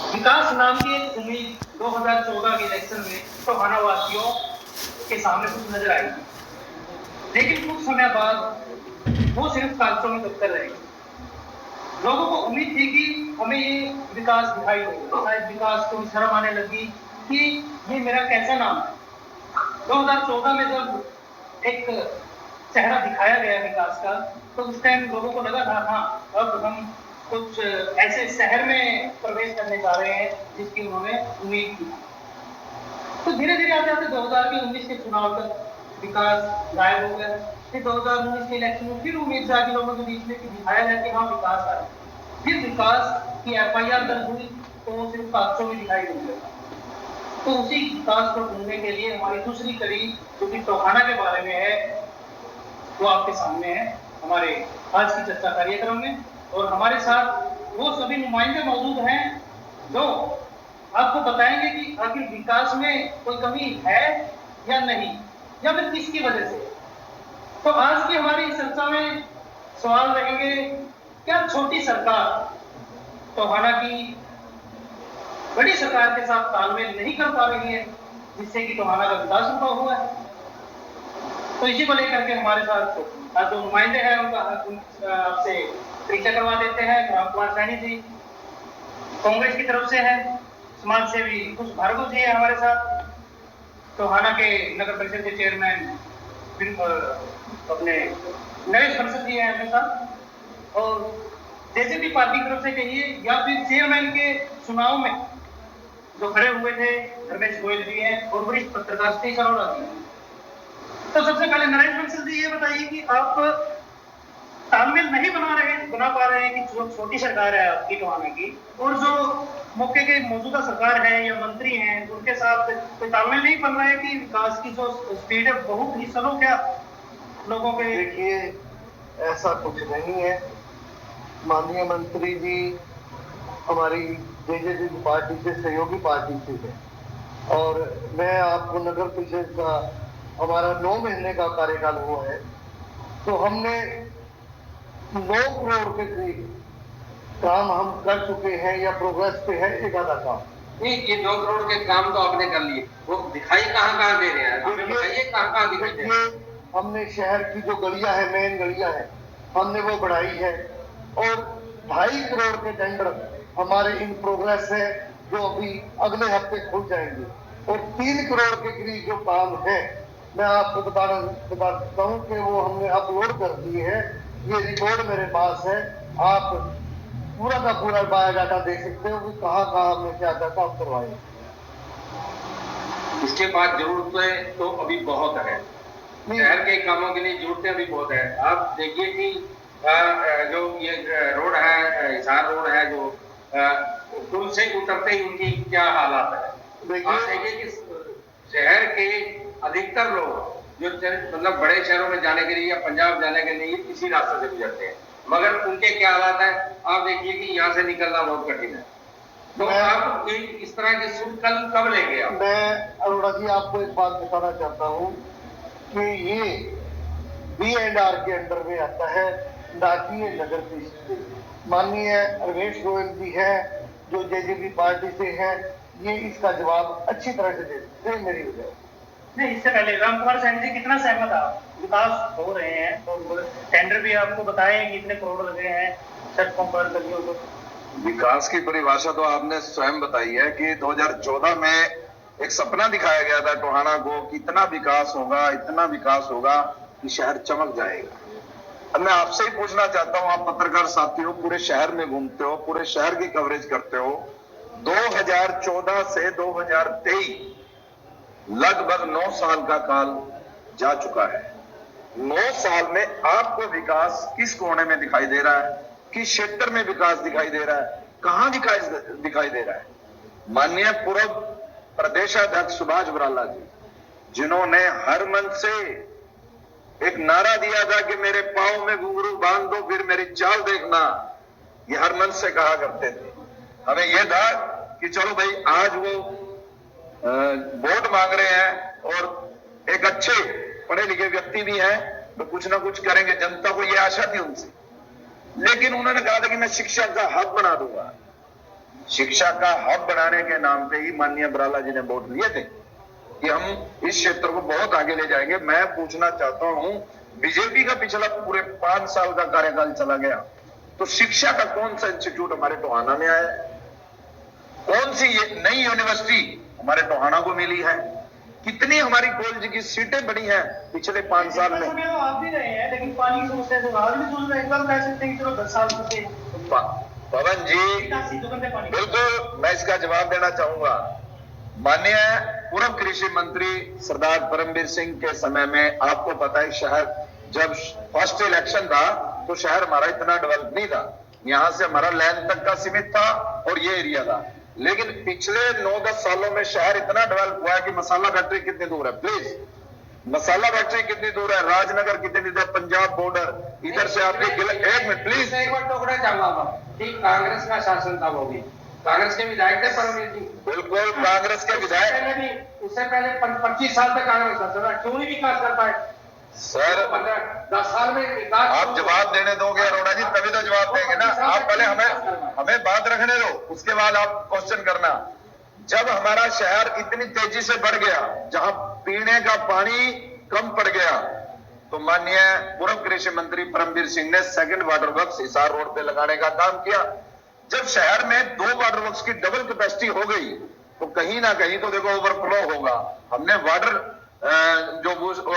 विकास नाम की एक उम्मीद 2014 के इलेक्शन में टोहाना वासियों के सामने कुछ नजर आई, लेकिन कुछ समय बाद वो सिर्फ कागजों में दबकर रह गई। लोगों को उम्मीद थी कि हमें ये विकास दिखाई देगा, शायद विकास को शर्म आने लगी कि ये मेरा कैसा नाम है। 2014 में जब एक चेहरा दिखाया गया विकास का, तो उस टाइम लोगों को लगा था हाँ अब हम कुछ ऐसे शहर में प्रवेश करने जा रहे हैं जिसकी उन्होंने उम्मीद की। तो धीरे धीरे आते आते 2019 के चुनाव तक विकास गायब हो गया। फिर 2019 के इलेक्शन में फिर उम्मीद जागी लोगों के बीच में कि दिखाया जाए कि हाँ विकास आए। फिर विकास की FIR दर्ज हुई तो वो सिर्फ कागजों में दिखाई देने लगा। तो उसी विकास को ढूंढने के लिए हमारी दूसरी कड़ी जो कि टोहाना के बारे में है वो आपके सामने है हमारे आज की चर्चा कार्यक्रम में। और हमारे साथ वो सभी नुमाइंदे मौजूद हैं जो आपको बताएंगे कि आखिर विकास में कोई कमी है या नहीं, या फिर किसकी वजह से। तो आज की हमारी चर्चा में सवाल रहेंगे, क्या छोटी सरकार टोहाना की बड़ी सरकार के साथ तालमेल नहीं कर पा रही है जिससे कि टोहाना का विकास रुका हुआ है। तो इसी को लेकर के हमारे साथ आज जो नुमाइंदे हैं उनका आपसे परिचय करवा देते हैं। राम कुमार सैनी जी कांग्रेस की तरफ से हैं, समाज सेवी कुश भार्गव जी है हमारे साथ, टोहाना के नगर परिषद के चेयरमैन अपने नरेश परिषद जी है हमारे साथ, और जेजेपी पार्टी की तरफ से कहिए या फिर चेयरमैन के चुनाव में जो खड़े हुए थे रमेश गोयल जी हैं, और वरिष्ठ पत्रकार सतीश अरोड़ा जी हैं। तो सबसे पहले नरेश बंसल जी ये बताइए कि आप तालमेल नहीं बना पा रहे हैं कि जो छोटी सरकार है आपकी टोहाना की, और जो मौके के मौजूदा सरकार है या मंत्री हैं उनके साथ कोई तालमेल नहीं बन रहा है कि विकास की जो स्पीड है बहुत ही स्लो क्या लोगों के। देखिए, ऐसा कुछ नहीं है। माननीय मंत्री जी हमारी जेजेपी पार्टी से सहयोगी पार्टी से है, और मैं आपको नगर परिषद का हमारा 9 महीने का कार्यकाल हुआ है, तो हमने 9 करोड़ के करीब काम हम कर चुके हैं या प्रोग्रेस पे है एक आधा काम। नहीं, ये 9 करोड़ के काम तो आपने कर लिए, वो दिखाई कहाँ दे रहे हैं, हमें बताइए कहाँ दिखाई दे रहे हैं। हमने शहर की जो गलियां है, मेन गलियां है, हमने वो बढ़ाई है, और 2.5 करोड़ के टेंडर हमारे इन प्रोग्रेस है जो अभी अगले हफ्ते खुल जाएंगे, और 3 करोड़ के करीब जो काम है मैं आपको बता सकता हूँ कि वो हमने अपलोड कर दिए हैं। ये रिकॉर्ड मेरे पास है, आप पूरा का पूरा बायोडाटा देख सकते हो कि कहाँ कहाँ हमने क्या क्या काम करवाए। इसके बाद जरूरतें तो अभी बहुत है, शहर के कामों के लिए जरूरतें अभी बहुत है। आप देखिए कि जो ये रोड है, हिसार रोड है, जो पुल से उतरते ही उनकी क्या हालात है। आप देखिए कि शहर के अधिकतर लोग जो मतलब बड़े शहरों में जाने के लिए या पंजाब जाने के लिए इसी रास्ते से गुजरते हैं, मगर उनके क्या हालात है आप देखिए कि यहाँ से निकलना बहुत कठिन है। तो आप इस तरह की सुध कब लेंगे आप? मैं अरोड़ा जी आपको एक बात बताना चाहता हूँ कि ये B&R के अंडर में आता है, ना कि ये नगर परिषद। माननीय रमेश गोयल जी है जो जेजेपी पार्टी से है, ये इसका जवाब अच्छी तरह से दे मेरी वजह। नहीं, इससे पहले राम कुमार सैनी जी कितना सहमत आप? विकास हो रहे हैं और टेंडर भी आपको बताए कि इतने करोड़ लगे हैं सड़कों पर, गलियों पर। विकास की परिभाषा तो आपने स्वयं बताई है कि 2014 में एक सपना दिखाया गया था टोहाना को कि इतना विकास होगा कि शहर चमक जाएगा। अब मैं आपसे ही पूछना चाहता हूं, आप पत्रकार साथी हो, पूरे शहर में घूमते हो, पूरे शहर की कवरेज करते हो, 2014 से 2023 लगभग 9 साल का काल जा चुका है। 9 साल में आपको विकास किस कोने में दिखाई दे रहा है, किस क्षेत्र में विकास दिखाई दे रहा है, कहां दिखाई दे रहा है? माननीय पूर्व प्रदेशाध्यक्ष सुभाष बराला जी, जिन्होंने हर मंच से एक नारा दिया था कि मेरे पांव में घुंघरू बांध दो फिर मेरी चाल देखना, ये हर मंच से कहा करते थे। हमें यह था कि चलो भाई आज वो वोट मांग रहे हैं और एक अच्छे पढ़े लिखे व्यक्ति भी हैं तो कुछ ना कुछ करेंगे, जनता को यह आशा थी उनसे। लेकिन उन्होंने कहा था कि मैं शिक्षा का हक बना दूंगा, शिक्षा का हब बनाने के नाम पे ही माननीय बराला जी ने वोट लिए थे कि हम इस क्षेत्र को बहुत आगे ले जाएंगे। मैं पूछना चाहता हूं, बीजेपी का पिछला पूरे 5 साल का कार्यकाल चला गया, तो शिक्षा का कौन सा इंस्टीट्यूट हमारे टोहाना में आया? कौन सी ये नई यूनिवर्सिटी हमारे टोहाना को मिली है? कितनी हमारी कॉलेज की सीटें बनी हैं पिछले 5 साल में? तो आप भी रहे हैं, लेकिन पानी की समस्या तो आज भी सुन रहे हैं। कल कह सकते हैं कि चलो 10 साल से पवन जी, बिल्कुल मैं इसका जवाब देना चाहूंगा। माननीय पूर्व कृषि मंत्री सरदार परमवीर सिंह के समय में आपको पता है, शहर जब फर्स्ट इलेक्शन था तो शहर हमारा इतना डेवलप नहीं था, यहां से हमारा लैंड तक का सीमित था और ये एरिया था। लेकिन पिछले 9-10 सालों में शहर इतना डेवलप हुआ है कि मसाला फैक्ट्री कितनी दूर है, प्लीज मसाला फैक्ट्री कितनी दूर है, राजनगर कितनी दूर है, पंजाब बॉर्डर, इधर से आपके 1 मिनट प्लीज। एक बार टोकना चाहूंगा कि कांग्रेस का शासन था, वो भी कांग्रेस के विधायक थे परमवीर जी। बिल्कुल कांग्रेस के विधायक, उससे पहले 25 साल तक कांग्रेस शासन था, क्यों नहीं विकास कर पाए? सर 15-10 साल में विकास। आप जवाब देने दोगे अरोड़ा जी, तभी तो जवाब देंगे ना। आप पहले हमें बात रखने दो, उसके बाद आप क्वेश्चन करना। जब हमारा शहर इतनी तेजी से बढ़ गया, जहां पीने का पानी कम पड़ गया, तो माननीय पूर्व कृषि मंत्री परमवीर सिंह ने second water works Hisar road पे लगाने का काम किया। जब शहर में 2 वाटर वर्क्स की डबल कैपेसिटी हो गई, तो कहीं ना कहीं तो देखो ओवरफ्लो होगा। हमने वाटर जो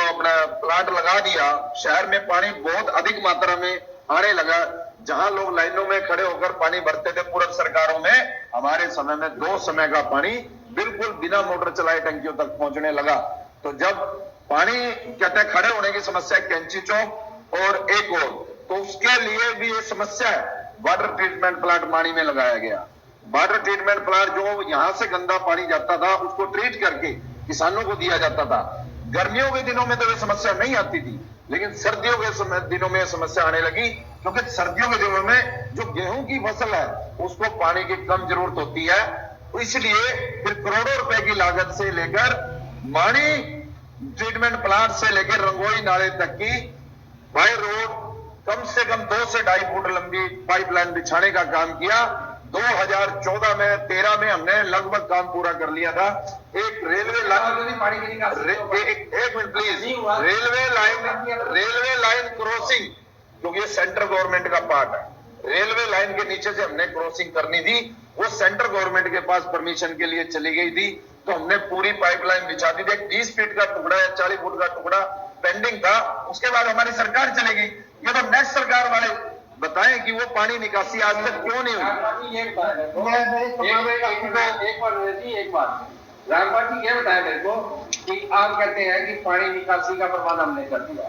अपना प्लांट लगा दिया, शहर में पानी बहुत अधिक मात्रा में आने लगा। जहां लोग लाइनों में खड़े होकर पानी भरते थे पूर्व सरकारों में, हमारे समय में 2 समय का पानी बिल्कुल बिना मोटर चलाए टंकियों तक पहुंचने लगा। तो जब पानी कहते हैं खड़े होने की समस्या कैंची चौक और एक और, तो उसके लिए भी ये समस्या है। वाटर ट्रीटमेंट प्लांट मानी में लगाया गया। वाटर ट्रीटमेंट प्लांट जो यहां से गंदा पानी जाता था उसको ट्रीट करके किसानों को दिया जाता था। गर्मियों के दिनों में तो ये समस्या नहीं आती थी, लेकिन सर्दियों के दिनों में समस्या आने लगी, क्योंकि सर्दियों के दिनों में जो गेहूं की फसल है उसको पानी की कम जरूरत होती है। तो इसलिए फिर करोड़ों रुपए की लागत से लेकर मानी ट्रीटमेंट प्लांट से लेकर रंगोली नाले तक की बाय रोड कम से कम 2 से 2.5 फुट लंबी पाइपलाइन बिछाने का काम किया। 2014 में 13 में हमने लगभग काम पूरा कर लिया था। एक रेलवे लाइन, एक minute please, railway line crossing, क्योंकि ये सेंट्रल गवर्नमेंट का पार्ट है, रेलवे लाइन के नीचे से हमने क्रॉसिंग करनी थी, वो सेंट्रल गवर्नमेंट के पास परमिशन के लिए चली गई थी, तो हमने पूरी पाइपलाइन बिछा दी थी। 20 फीट का टुकड़ा या 40 फुट का टुकड़ा पेंडिंग था, उसके बाद हमारी सरकार चली गई। ये तो नेक्स्ट सरकार वाले बताएं कि वो पानी निकासी आज तक क्यों नहीं हुई। एक बार रामपाल जी ये बताया मेरे को कि आप कहते हैं कि पानी निकासी का प्रबंध हमने कर दिया।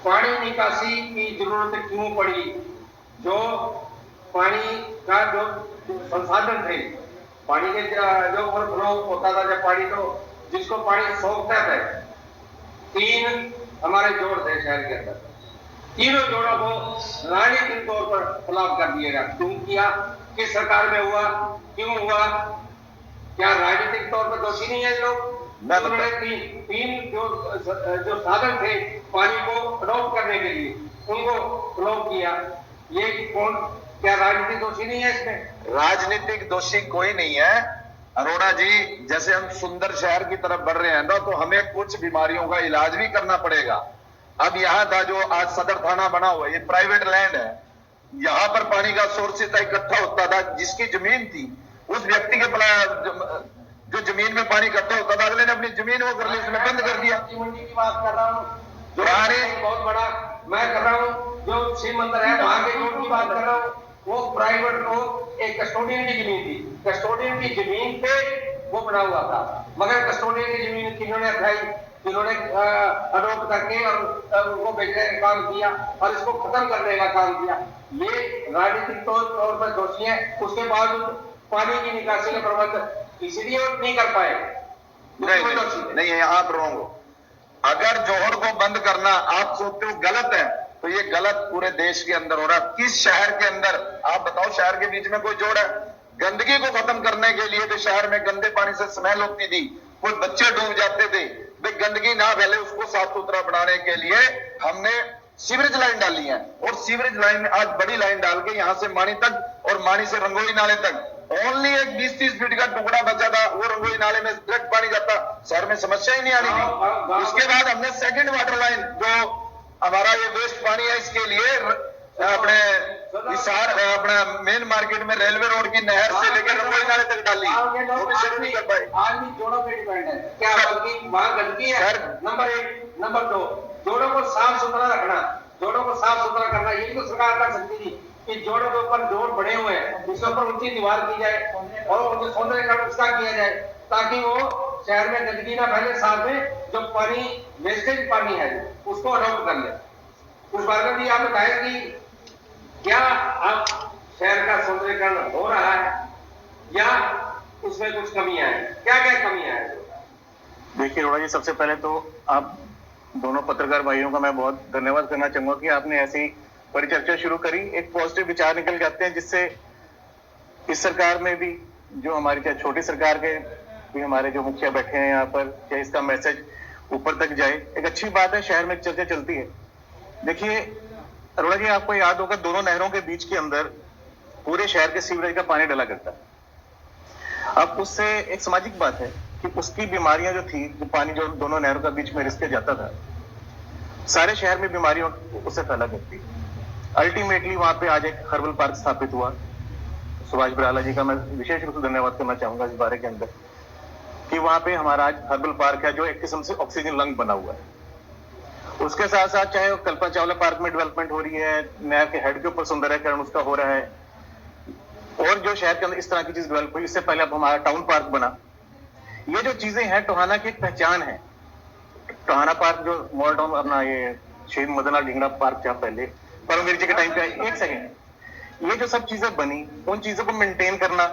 पानी निकासी की जरूरत क्यों पड़ी? जो पानी का जो संसाधन थे, पानी के जो ओवरफ्लो होता था जब पानी, तो जिसको पानी सोखता था, 3 हमारे जोड़ थे शहर के अंदर, तीनों जोड़ों को राजनीतिक तौर पर खिलाफ कर दिएगा। क्यों किया? किस सरकार में हुआ? क्यों हुआ? क्या राजनीतिक तौर पर दोषी नहीं है लोग? उन्होंने तीन जो साधन थे पानी को अडॉप्ट करने के लिए, उनको ब्लॉक किया। ये कौन, क्या राजनीतिक दोषी नहीं है इसमें? राजनीतिक दोषी कोई नहीं है अरोड़ा जी। जैसे हम सुंदर शहर की तरफ बढ़ रहे हैं ना, तो हमें कुछ बीमारियों का इलाज भी करना पड़ेगा। अब यहाँ था जो आज सदर थाना बना हुआ है, ये प्राइवेट लैंड है, यहाँ पर पानी का सोर्स इकट्ठा होता था। जिसकी जमीन थी उस व्यक्ति के जो जमीन में पानी इकट्ठा होता था, अगले ने अपनी जमीन वो कर ली, उसने बंद कर दिया। मंडी की बात कर रहा हूँ, जो बहुत बड़ा मैं कर रहा हूँ, जो शिव मंदिर है वहां के रोड की बात कर रहा हूँ, वो प्राइवेट रोड एक कस्टोडियन की जमीन थी। कस्टोडियन की जमीन पे वो बना हुआ था, मगर कस्टोडियन की जमीन किन्होंने अठाई, जिन्होंने अडॉप्ट करके और उनको बेचने का काम किया और इसको खत्म करने का काम किया। ये राजनीतिक तौर पर दोषी है। उसके बावजूद पानी की निकासी का प्रबंध इसलिए नहीं कर पाए। नहीं, आप रॉन्ग हो। अगर जोहर को बंद करना आप सोचते हो गलत है, तो ये गलत पूरे देश के अंदर हो रहा है। किस शहर के अंदर आप बताओ, शहर के बीच में कोई जोड़ है? गंदगी को खत्म करने के लिए भी शहर में गंदे पानी से स्मेल होती थी, कुछ बच्चे डूब जाते थे। गंदगी ना फैले, उसको साफ सुथरा बनाने के लिए हमने सीवरेज लाइन डाली है, और सीवरेज लाइन आज बड़ी लाइन डाल के यहाँ से मानी तक और मानी से रंगोली नाले तक ओनली एक 20-30 फीट का टुकड़ा बचा था, वो रंगोली नाले में डायरेक्ट पानी जाता, शहर में समस्या ही नहीं आनी थी। उसके बाद हमने सेकंड वाटर लाइन, जो हमारा ये वेस्ट पानी है, इसके लिए अपने हिसार अपना मेन मार्केट में रेलवे रोड की नहर से लेकर रंगोली नाले तक डाली, वो भी शुरू नहीं कर पाए। आज भी जोड़ों पे डिपेंड है क्या, बल्कि वहां गंदगी है। नंबर 1, नंबर 2, जोड़ों को साफ सुथरा रखना, जोड़ों को साफ सुथरा करना, यही तो सरकार कर सकती थी कि जोड़ों के ऊपर जोड़ बने हुए हैं, उसके ऊपर ऊंची दीवार की जाए और उनके सौंदर्यीकरण उसका किया जाए, ताकि वो शहर में गंदगी ना फैले, साथ में जो पानी वेस्टेज पानी है उसको अडॉप्ट कर ले। उस बार भी आप बताएं कि क्या अब शहर का सौंदर्यीकरण हो रहा है या उसमें कुछ कमियां हैं, क्या क्या कमियां हैं? देखिए अरोड़ा जी, सबसे पहले तो आप दोनों पत्रकार भाइयों का मैं बहुत धन्यवाद करना चाहूंगा कि आपने ऐसी परिचर्चा शुरू करी। एक पॉजिटिव विचार निकल जाते हैं, जिससे इस सरकार में भी, जो हमारी चाहे छोटी सरकार के भी हमारे जो मुखिया बैठे हैं यहाँ पर, चाहे इसका मैसेज ऊपर तक जाए, एक अच्छी बात है। शहर में एक चर्चा चलती है। देखिए अरोड़ा जी, आपको याद होगा दोनों नहरों के बीच के अंदर पूरे शहर के सीवरेज का पानी डला करता है। अब उससे एक सामाजिक बात है कि उसकी बीमारियां जो थी, जो पानी जो दोनों नहरों के बीच में रिसके जाता था, सारे शहर में बीमारियों उससे फैला करती। अल्टीमेटली वहां पे आज एक हर्बल पार्क स्थापित हुआ। सुभाष बराला जी का मैं विशेष रूप से धन्यवाद करना चाहूंगा इस बारे के अंदर, कि वहां पे हमारा आज हर्बल पार्क है, जो एक किस्म से ऑक्सीजन लंग बना हुआ है। उसके साथ साथ चाहे कल्पना चावला पार्क में डेवलपमेंट हो रही है, नहर के हेड के ऊपर सौंदर्यीकरण उसका हो रहा है, और जो शहर के अंदर इस तरह की चीज डेवलप हुई। इससे पहले अब हमारा टाउन पार्क बना। ये जो चीजें हैं टोहाना की एक पहचान है। टोहाना पार्क जो मॉडल टाउन अपना ये शहीद मदनलाल ढींगरा पार्क था पहले, परमवीर जी के टाइम पे, एक सेकेंड, ये जो सब चीजें बनी, उन चीजों को मेंटेन करना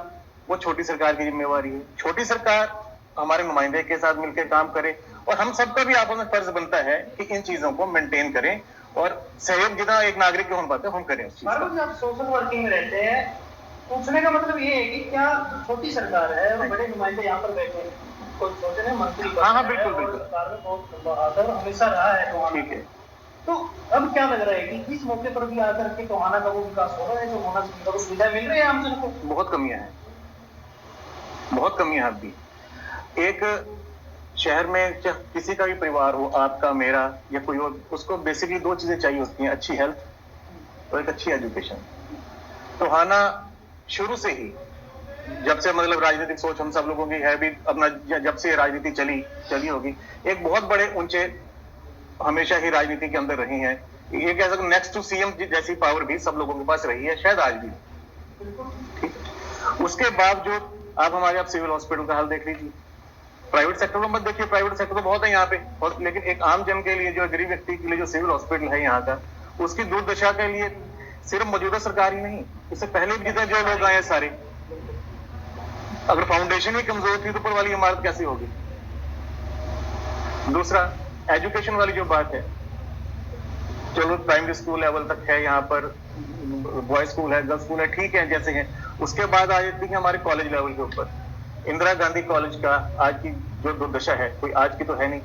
वो छोटी सरकार की जिम्मेवारी है। छोटी सरकार हमारे नुमाइंदे के साथ मिलकर काम करे, और हम सबका भी आपस में फर्ज बनता है कि इन चीजों को मेंटेन करें, और सहयोग जितना एक नागरिक के होने पाते हम करें उस चीज का। आप सोशल वर्किंग में रहते हैं, पूछने का मतलब ये है कि क्या छोटी सरकार है और बड़े नुमाइंदे यहाँ पर बैठे हैं, कोई छोटे ने मंत्री, हाँ बिल्कुल बिल्कुल, सरकार में बहुत लंबा हाथ है, हमेशा रहा है टोहाना। ठीक है। तो अब क्या लग रहा है कि इस मौके पर भी आकर के टोहाना का वो विकास हो रहा है जो होना चाहिए, वो सुविधा मिल रही है आम जन को? बहुत कमियां हैं, बहुत कमियां हैं। अभी एक शहर में किसी का भी परिवार हो, आपका, मेरा या कोई और, उसको बेसिकली 2 चीजें चाहिए होती हैं, अच्छी हेल्थ और एक अच्छी एजुकेशन। टोहाना शुरू से ही, जब से मतलब राजनीतिक सोच हम सब लोगों की है भी अपना, जब से राजनीति चली होगी, एक बहुत बड़े ऊंचे हमेशा ही राजनीति के अंदर रही हैं। ये कह सकते नेक्स्ट टू सीएम जैसी पावर भी सब लोगों के पास रही है, शायद आज भी। ठीक। उसके बावजूद आप हमारे सिविल हॉस्पिटल का हाल देख लीजिए। प्राइवेट सेक्टर में मत देखिए, प्राइवेट सेक्टर तो बहुत है यहाँ पे, और लेकिन एक आम जन के लिए, जो गरीब व्यक्ति के लिए जो सिविल हॉस्पिटल है यहाँ का, उसकी दुर्दशा के लिए सिर्फ मौजूदा सरकार ही नहीं, इससे पहले भी जितने जो लोग आए सारे, अगर फाउंडेशन ही कमजोर थी तो ऊपर वाली इमारत कैसी होगी? दूसरा, एजुकेशन वाली जो बात है, चलो प्राइमरी स्कूल लेवल तक है यहाँ पर, बॉयज स्कूल है, गर्ल्स स्कूल है, ठीक है जैसे हैं। उसके बाद आ जाती है हमारे कॉलेज लेवल के ऊपर। इंदिरा गांधी कॉलेज का आज की जो दुर्दशा है, कोई आज की तो है नहीं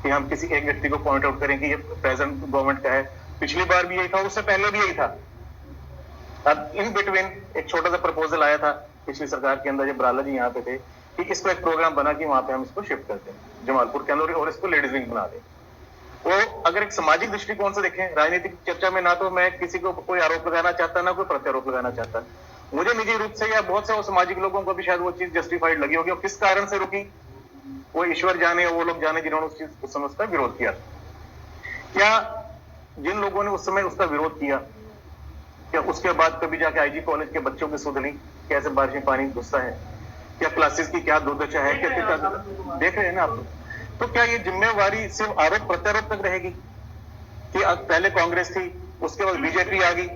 कि हम किसी एक व्यक्ति को पॉइंट आउट करें कि ये प्रेजेंट गवर्नमेंट का है, पिछली बार भी यही था, उससे पहले भी यही था। अब इन बिटवीन एक छोटा सा प्रपोजल आया था पिछली सरकार के अंदर, जब बराला जी यहाँ पे थे, कि इसको एक प्रोग्राम बना कि वहां पे हम इसको शिफ्ट करते हैं जमालपुर के अंदर, और इसको लेडीज विंग बना दें। वो अगर एक सामाजिक दृष्टिकोण से देखें, राजनीतिक चर्चा में ना तो मैं किसी को कोई आरोप लगाना चाहता, ना कोई प्रत्यारोप लगाना चाहता। मुझे निजी रूप से या बहुत से सामाजिक लोगों को भी शायद वो चीज जस्टिफाइड लगी होगी, और किस कारण से रुकी वो ईश्वर जाने, वो लोग जाने जिन्होंने उस चीज उस समय उसका विरोध किया। क्या जिन लोगों ने उस समय उसका विरोध किया, क्या उसके बाद कभी जाके आईजी कॉलेज के बच्चों की सुध ली कैसे बारिश में पानी घुसता है, क्या क्लासेस की क्या दुर्दशा है, क्या देख रहे हैं ना आप लोग? तो क्या ये जिम्मेवारी सिर्फ आरोप प्रत्यारोप तक रहेगी कि पहले कांग्रेस थी, उसके बाद बीजेपी आ गई?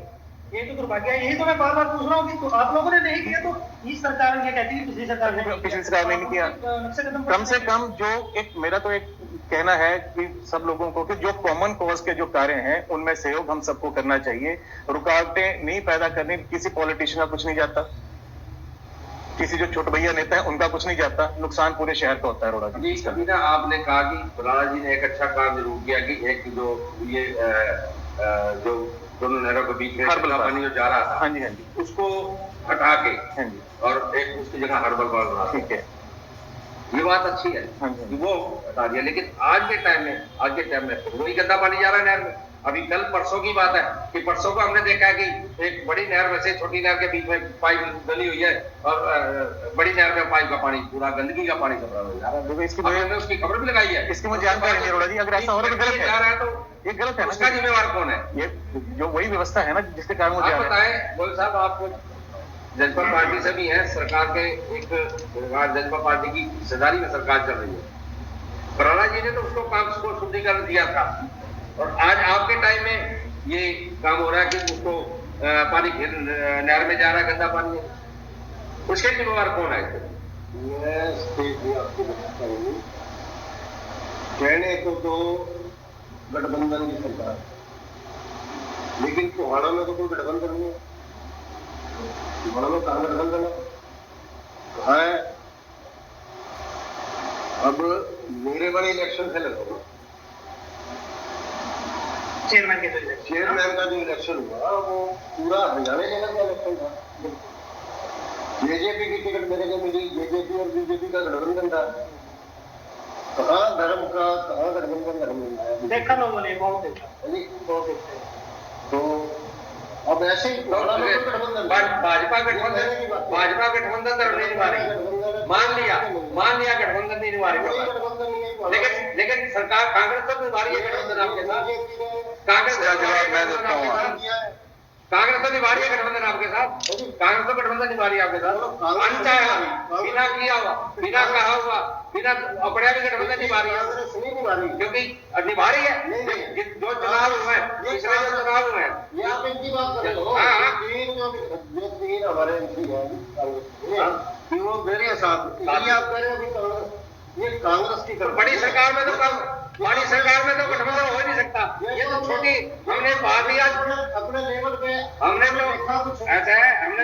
ये तो दुर्भाग्य है, यही तो मैं बार बार पूछ रहा हूँ कि तो आप लोगों ने नहीं किया, तो इस सरकार ने कहती है पिछली सरकार ने नहीं किया। कम से कम जो एक मेरा तो एक कहना है कि सब लोगों को कि जो कॉमन कॉज के जो कार्य हैं उनमें सहयोग हम सबको करना चाहिए, रुकावटें नहीं पैदा करनी। किसी पॉलिटिशियन का कुछ नहीं जाता, किसी जो छोटे भैया नेता है उनका कुछ नहीं जाता, नुकसान पूरे शहर का होता है। रोड़ा जी, कभी ना आपने कहा कि बराला जी ने एक अच्छा काम जरूर किया कि एक जो ये जो दोनों नहरों के बीच में पानी जो जा रहा था, हाँ जी, उसको हटा के हाँ जी, और एक उसकी जगह हर्बल बाल बना ठीक है। ये बात अच्छी है हाँ जी। कि वो हटा दिया, लेकिन आज के टाइम में फिर वही गंदा पानी जा रहा है नहर में। अभी कल परसों की बात है कि परसों को हमने देखा कि एक बड़ी नहर में से छोटी नहर के बीच में पाइप गली हुई है और बड़ी नहर में पाइप का पानी पूरा गंदगी का पानी सब रहा है। देखो इसकी हमने उसकी खबर भी लगाई है, इसकी मुझे जानकारी नहीं है अरोड़ा जी, अगर ऐसा हो रहा है तो गलत जा है, रहा है तो ये गलत है ना। उसका जिम्मेवार कौन है? ये जो वही व्यवस्था है ना जिसके कारण मुझे आप बताएं बोल साहब, आप जनता पार्टी से भी है, सरकार के एक जनता पार्टी की हिस्सेदारी में सरकार चल रही है। बराला जी ने तो उसको काम को शुद्धिकरण दिया था और आज आपके टाइम में ये काम हो रहा है कि उसको पानी फिर नहर में जा रहा है, गंदा पानी है। उसके जिम्मेवार कौन है? मैं स्टेट आपको बताता हूँ, कहने को तो गठबंधन की सरकार, लेकिन टोहाना में तो कोई गठबंधन नहीं है। टोहाना में कहाँ गठबंधन है, कहाँ है? अब मेरे बड़े इलेक्शन से लगा, चेयरमैन के तो चेयरमैन का जो इलेक्शन हुआ वो पूरा हरियाणा लेवल का इलेक्शन था। जेजेपी की टिकट मेरे को मिली, जेजेपी और बीजेपी का गठबंधन था। कहाँ धर्म का, कहाँ गठबंधन धर्म मिल रहा है? देखा लोगों ने बहुत देखा, है जी? बहुत देखते हैं। तो अब ऐसे ही भाजपा गठबंधन धर्म नहीं निभा रही, मान लिया गठबंधन नहीं निभा रही, लेकिन सरकार कांग्रेस तो निभा रही है गठबंधन आपके साथ। कांग्रेस इसका जवाब मैं देता हूँ। कांग्रेस तो निभा रही है गठबंधन आपके साथ, कांग्रेस तो गठबंधन निभा रही है आपके साथ, अनचाहा, बिना किया हुआ, बिना कहा हुआ, बिना अपने भी गठबंधन निभा रही है, क्योंकि निभा रही है। जो चुनाव हुए पिछले जो चुनाव हुए, ये आप इनकी बात कर रहे हो। हाँ। तीन हमारे एमपी हैं कि वो मेरे साथ, ये आप कह रहे हो कि कांग्रेस, ये कांग्रेस की बड़ी सरकार में तो गठबंधन हो ही नहीं सकता। ये तो छोटी, हमने बात ही आज अपने लेवल पे हमने तो ऐसा है, हमने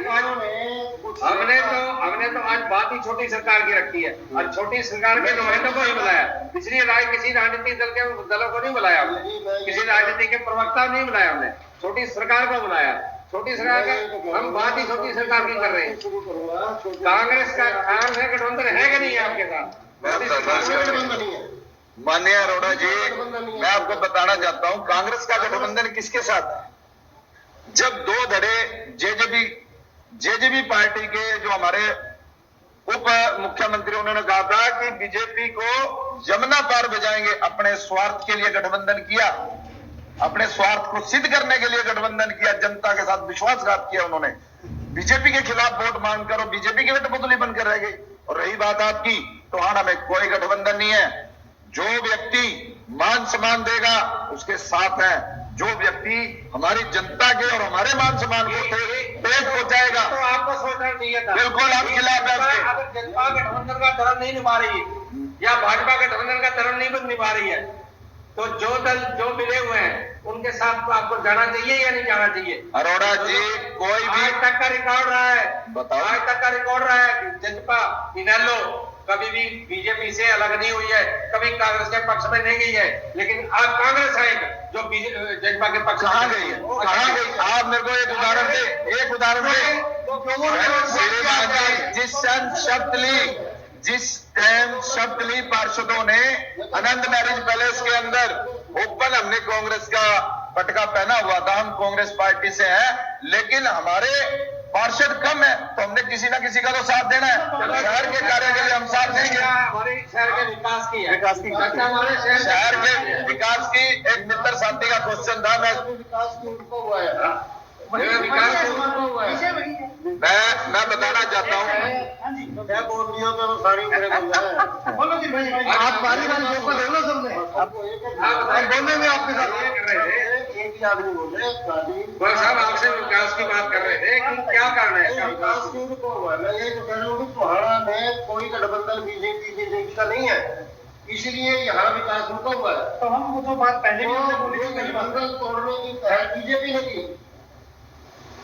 तो आज बात ही छोटी सरकार की रखी है और छोटी सरकार के नुमाइंदों को ही बुलाया। किसी राजनीतिक दलों को नहीं बुलाया हमने, किसी राजनीति के प्रवक्ता नहीं बुलाया हमने, छोटी सरकार को बुलाया। छोटी सरकार का हम बात ही छोटी सरकार की कर रहे हैं। कांग्रेस का गठबंधन है कि नहीं है आपके साथ? माननीय अरोड़ा जी, मैं आपको बताना चाहता हूं कांग्रेस का गठबंधन किसके साथ है। जब दो धड़े जेजेबी पार्टी के जो हमारे उप मुख्यमंत्री, उन्होंने कहा था कि बीजेपी को यमुना पार भेजाएंगे, अपने स्वार्थ के लिए गठबंधन किया, अपने स्वार्थ को सिद्ध करने के लिए गठबंधन किया, जनता के साथ विश्वासघात किया उन्होंने, बीजेपी के खिलाफ वोट मांगकर और बीजेपी की कठपुतली बनकर रह गई। और रही बात आपकी, टोहाना में कोई गठबंधन नहीं है। जो व्यक्ति मान सम्मान देगा उसके साथ है, जो व्यक्ति हमारी जनता के और हमारे मान सम्मान को ठेस पहुंचाएगा तो आपको सोचना चाहिए था। बिल्कुल आप खिलाफ है उसके। अगर जनता गठबंधन का धर्म नहीं निभा रही है या भाजपा गठबंधन का धर्म नहीं निभा रही है, तो जो दल जो मिले हुए हैं उनके साथ तो आपको जाना चाहिए या नहीं जाना चाहिए? अरोड़ा जी, कोई भी आज तक का रिकॉर्ड रहा है, बताओ। आज तक का रिकॉर्ड रहा है कि जनता इनेलो कभी भी बीजेपी से अलग नहीं हुई है, कभी कांग्रेस के पक्ष में नहीं गई है, लेकिन आज कांग्रेस है जो जनता के पक्ष कहां गई है, कहां गई? आप मेरे को एक उदाहरण दे, एक उदाहरण दे। जिस टाइम शब्द ली पार्षदों ने आनंद मैरिज पैलेस के अंदर ओपन, हमने कांग्रेस का पटका पहना हुआ था, हम कांग्रेस पार्टी से हैं, लेकिन हमारे पार्षद कम है तो हमने किसी ना किसी का तो साथ देना है। शहर के कार्य के लिए हम साथ देंगे। हमारे शहर के विकास की हमारे शहर के विकास की एक मित्र साथी का क्वेश्चन था, विकास की उनको हुआ है, मैं बताना चाहता हूँ। क्या बोल रही हो तो सारी मेरे बन जाए। आप बारी मौका दे लो सबने, बोलने में आपके साथ एक ही आदमी बोले साहब आपसे विकास की बात कर रहे थे कि क्या करना है विकास की उनको हुआ। मैं ये तो कह रहा हूँ कि टोहाना में कोई गठबंधन बीजेपी का नहीं है, इसीलिए यहाँ विकास रुका हुआ है। तो हम वो तो बात पहले भी हमने बोली थी, गठबंधन तोड़ने की पहल बीजेपी ने की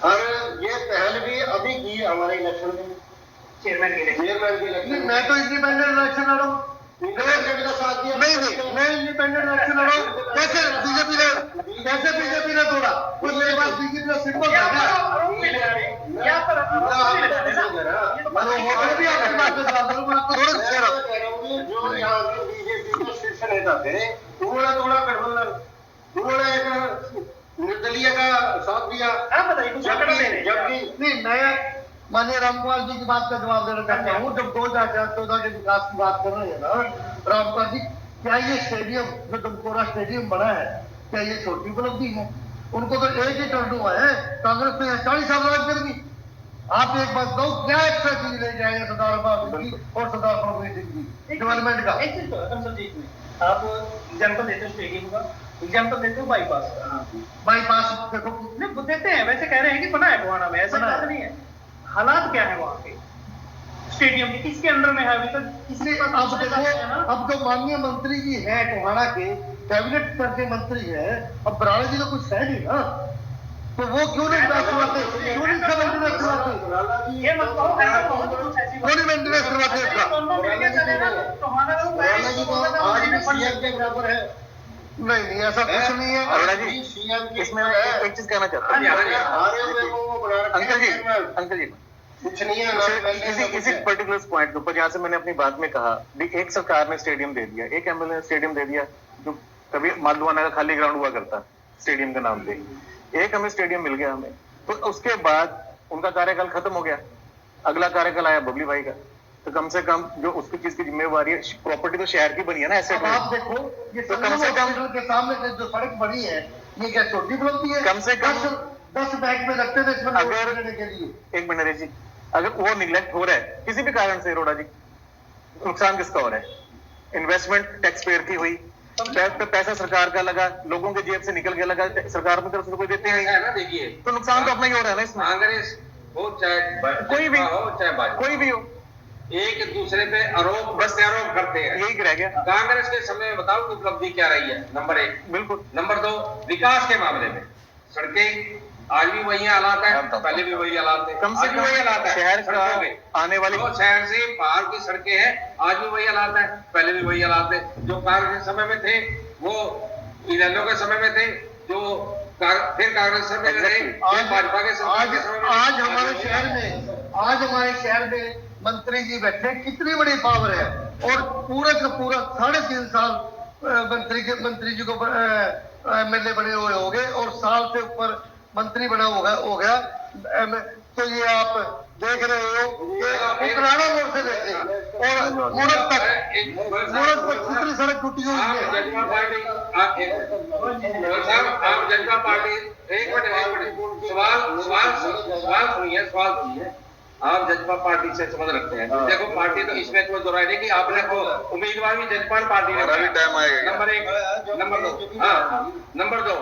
और ये पहल भी अभी की हमारे इलेक्शन में, चेयरमैन के लिए। चेयरमैन की इलेक्शन। मैं तो इंडिपेंडेंट इलेक्शन लड़ रहा हूँ, नहीं मैं इंडिपेंडेंट इलेक्शन लड़ा हूं। कैसे बीजेपी ने तोड़ा? कोई मेरे पास बीजेपी का सिंबल था क्या? और भी आपकी बात पे सवाल करूं, मैं आपको थोड़ा सा कह रहा हूं। जो यहाँ के बीजेपी के शीर्ष नेता थे, उन्होंने थोड़ा गठबंधन, उन्होंने एक निर्दलीय का साथ दिया। जबकि नहीं, मैं माननीय रामपाल जी की बात का जवाब देना चाहता हूँ। जब 2014 के विकास की बात कर रहे हैं ना रामपाल जी, क्या ये स्टेडियम जो डमकोरा स्टेडियम बना है, क्या ये छोटी उपलब्धि है? उनको तो एक ही टर्न हुआ है, कांग्रेस ने 40 साल राज कर दी। आप एक बात दो, क्या एक्स्ट्रा चीज ले जाएंगे सरदार बाबू जी और सरदार प्रभु सिंह जी डेवलपमेंट का? एक चीज तो संजीत में आप एग्जाम्पल देते हो स्टेडियम का, एग्जाम्पल देते हो बाईपास का। बाईपास देखो, नहीं वो देते हैं, वैसे कह रहे हैं कि बना है टोहाना में, ऐसा बात नहीं है। हालात क्या है वहाँ के स्टेडियम के, किसके अंडर में है अभी तक? इसलिए अब देखो, अब जो माननीय मंत्री जी है टोहाना के, कैबिनेट स्तर के मंत्री है, अब बराड़ा जी तो कुछ है नहीं ना, तो वो क्यों नहीं करवाते? क्यों नहीं मेंटेनेंस करवाते? ये मत कहो, क्यों नहीं मेंटेनेंस करवाते इसका? नहीं ऐसा कुछ नहीं है अरुणा जी, इसमें एक चीज कहना चाहता हूँ अंकल जी, कुछ नहीं है। किसी पर्टिकुलर पॉइंट के ऊपर, जहाँ से मैंने अपनी बात में कहा, एक सरकार ने स्टेडियम दे दिया, एक एमएलए ने स्टेडियम दे दिया, जो कभी मालदुआना का खाली ग्राउंड हुआ करता स्टेडियम के नाम पे, एक हमें स्टेडियम मिल गया हमें, तो उसके बाद उनका कार्यकाल खत्म हो गया, अगला कार्यकाल आया बबली भाई का, तो कम से कम जो उसकी चीज की जिम्मेवारी है, प्रॉपर्टी तो शहर की बनी है ना, ऐसे अब आप देखो ये तो कम से कम के सामने से जो सड़क बनी है, ये क्या छोटी उपलब्धि है? कम से कम 10 बैग में लगते थे इसमें अगर लेने के लिए। एक मिनट जी, अगर वो निगलेक्ट हो रहा है किसी भी कारण से रोड़ा जी, नुकसान किसका हो रहा है? इन्वेस्टमेंट टैक्स पेयर की हुई, पैसा सरकार का लगा, लोगों के जेब से निकल के लगा, सरकार की तरफ से कोई देते नहीं है ना। देखिए तो नुकसान तो अपना ही हो रहा है ना इसमें। कांग्रेस हो चाहे कोई भी हो चाहे भाजपा कोई भी हो, एक दूसरे पे आरोप प्रत्यारोप करते हैं। यही रह गया। कांग्रेस के समय में बताओ कि उपलब्धि क्या रही है? नंबर 1। बिल्कुल। नंबर 2, विकास के मामले में सड़कें आज भी वही हालात है, पहले भी वही हालात है, कम से कम वही हालात है। शहर का आने वाली शहर से बाहर की सड़कें हैं, आज भी वही हालात है, पहले भी वही हालात है। जो कांग्रेस के समय में थे वो इनेलो के समय में थे, जो फिर कांग्रेस समय में रहे, भाजपा के समय में। आज हमारे शहर में मंत्री जी बैठे, कितनी बड़ी पावर है, और पूरा का पूरा 3.5 साल मंत्री जी को एमएलए बने हुए हो गए, और साल से ऊपर मंत्री बना हो गया। तो ये आप देख रहे हो पुराना मोड़ से लेके और मूरत तक कितनी सड़क टूटी हुई है। जनता पार्टी आप जनता पार्टी एक मिनट सवाल सुनिए आप जनता पार्टी से समझ रखते हैं। देखो पार्टी तो इसमें कोई दो राय नहीं कि आपने को उम्मीदवार भी जनता पार्टी ने टाइम आएगा। नंबर 1 नंबर 2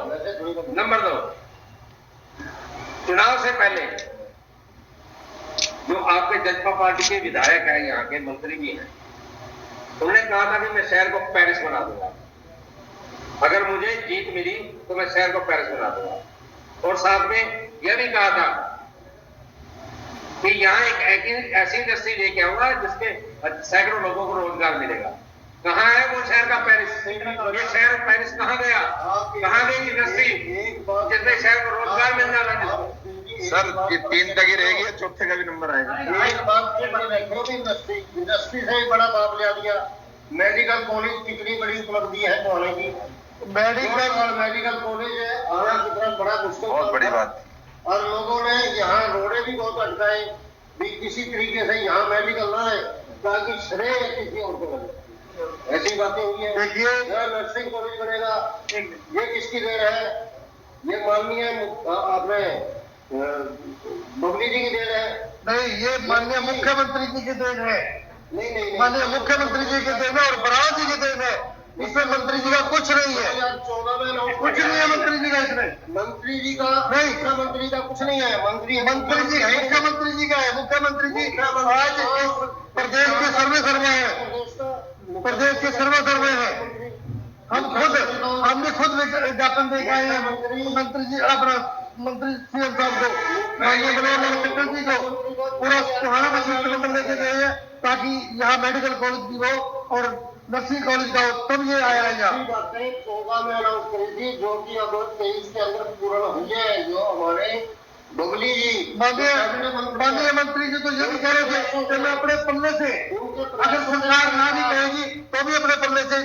नंबर 2 चुनाव से पहले जो आपके जनता पार्टी के विधायक हैं, यहाँ के मंत्री भी हैं, उन्होंने कहा था कि मैं शहर को पेरिस बना दूंगा, अगर मुझे जीत मिली तो मैं शहर को पेरिस बना दूंगा। और साथ में यह भी कहा था कि यहाँ एक ऐसी इंडस्ट्री लेके आऊंगा जिसके सैकड़ों लोगों को रोजगार मिलेगा। कहाँ है वो शहर का पेरिस? ये शहर पेरिस कहाँ गया? कहाँ गई इंडस्ट्री जिससे शहर को रोजगार मिल जाएगा? सर ये 3 तक ही रहेगी, चौथे का भी नंबर आएगा। एक बात इंडस्ट्री से ही बड़ा बात लिया दिया। मेडिकल कॉलेज कितनी बड़ी उपलब्धि है टोहाना की। मेडिकल कॉलेज है आना कितना बड़ा मुश्किल, बहुत बड़ी बात। और लोगों ने यहाँ रोडे भी बहुत अटकाए भी किसी तरीके से यहाँ मेडिकल ना है, ताकि श्रेय किसी और को लगे। ऐसी बातें हुई है। देखिए नर्सिंग कॉलेज बनेगा, ये किसकी देन है? ये माननीय आपने बबली जी की देन है? नहीं, ये माननीय मुख्यमंत्री जी की देन है। नहीं माननीय मुख्यमंत्री जी की देन है और बराड़ जी की देन है। इसमें मंत्री जी का कुछ नहीं है, 2014 में कुछ नहीं है मंत्री जी का इसमें। मंत्री जी का नहीं, मुख्यमंत्री का कुछ नहीं है। मंत्री जी मुख्यमंत्री जी का है। मुख्यमंत्री जी आज प्रदेश के सर्वे है, प्रदेश के सर्वे है। हमने खुद ज्ञापन दे के आए हैं मंत्री जी अपना मंत्री सीएम साहब को, माननीय मनोहर लाल खट्टर जी को, पूरा टोहाना का शिष्टमंडल लेके गए हैं ताकि यहाँ मेडिकल कॉलेज भी हो और नर्सिंग कॉलेज का हो, तब ये आया है यहाँ। बातें 14 में अनाउंस करी थी, जो कि अब 23 के अंदर पूर्ण हुई है। जो हमारे बबली जी माननीय मंत्री जी तो ये भी कह रहे थे कि मैं अपने पल्ले से, अगर सरकार ना भी कहेगी तो भी अपने पल्ले से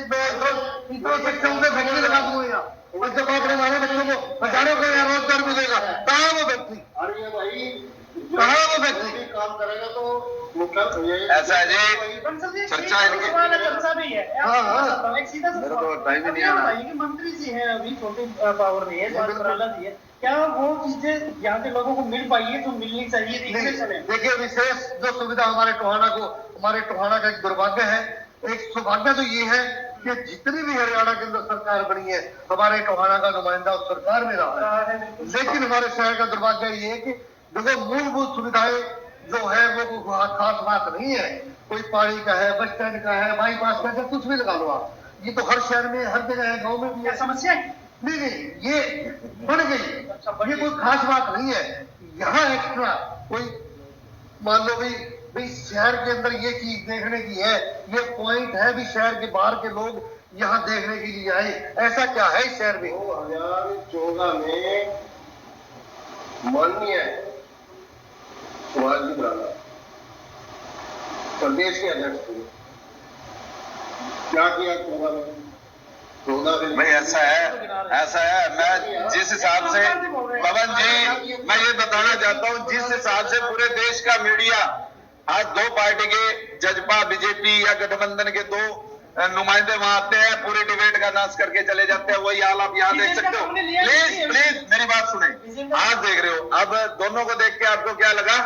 फैक्ट्री लगा दूंगा, और जब अपने हमारे बच्चों को हजारों का यहाँ रोजगार मिलेगा, कहाँ वो फैक्ट्री, अरे भाई कहाँ वो फैक्ट्री काम करेगा तो मुख्य ऐसा है जी, चर्चा इनकी चर्चा भी है। हाँ। एक सीधा सा मेरा तो सवाल। टाइम ही अब नहीं ये आ रहा। बताइए कि मंत्री जी हैं अभी, छोटी पावर नहीं है, मंत्रालय जी है, क्या वो चीजें यहाँ के लोगों को मिल पाई है जो मिलनी चाहिए थी? नहीं, इससे चले देखिए विशेष जो सुविधा हमारे टोहाना का एक दुर्भाग्य है, एक सौभाग्य तो ये है कि जितनी भी हरियाणा के अंदर सरकार बनी है, हमारे टोहाना का नुमाइंदा उस सरकार में रहा है। लेकिन हमारे शहर का दुर्भाग्य ये है कि देखो मूलभूत सुविधाएं जो है वो कोई खास बात नहीं है, कोई पानी का है, बस स्टैंड का है, बाईपास का है, कुछ भी लगा लो आप, ये तो हर शहर में हर जगह है, गाँव में भी क्या है। समस्या है? नहीं, ये बढ़ गई, ये कोई खास बात नहीं है। यहाँ एक्स्ट्रा कोई मान लो भाई शहर के अंदर ये चीज देखने की है, ये पॉइंट है भी शहर के बाहर के लोग यहाँ देखने के लिए आए, ऐसा क्या है इस शहर में? 2014 में माननीय सुभाष जी बराला प्रदेश के अध्यक्ष थे, क्या किया 14 में? 14 में भाई ऐसा है, मैं जिस हिसाब से पवन जी, मैं ये बताना चाहता हूँ, जिस हिसाब से पूरे देश का मीडिया आज दो पार्टी के जजपा बीजेपी या गठबंधन के दो नुमाइंदे वहां आते हैं, पूरे डिबेट का नाश करके चले जाते हैं, वही हाल आप यहाँ देख सकते हो। प्लीज मेरी बात सुने, आज देख रहे हो, अब दोनों को देख के आपको क्या लगा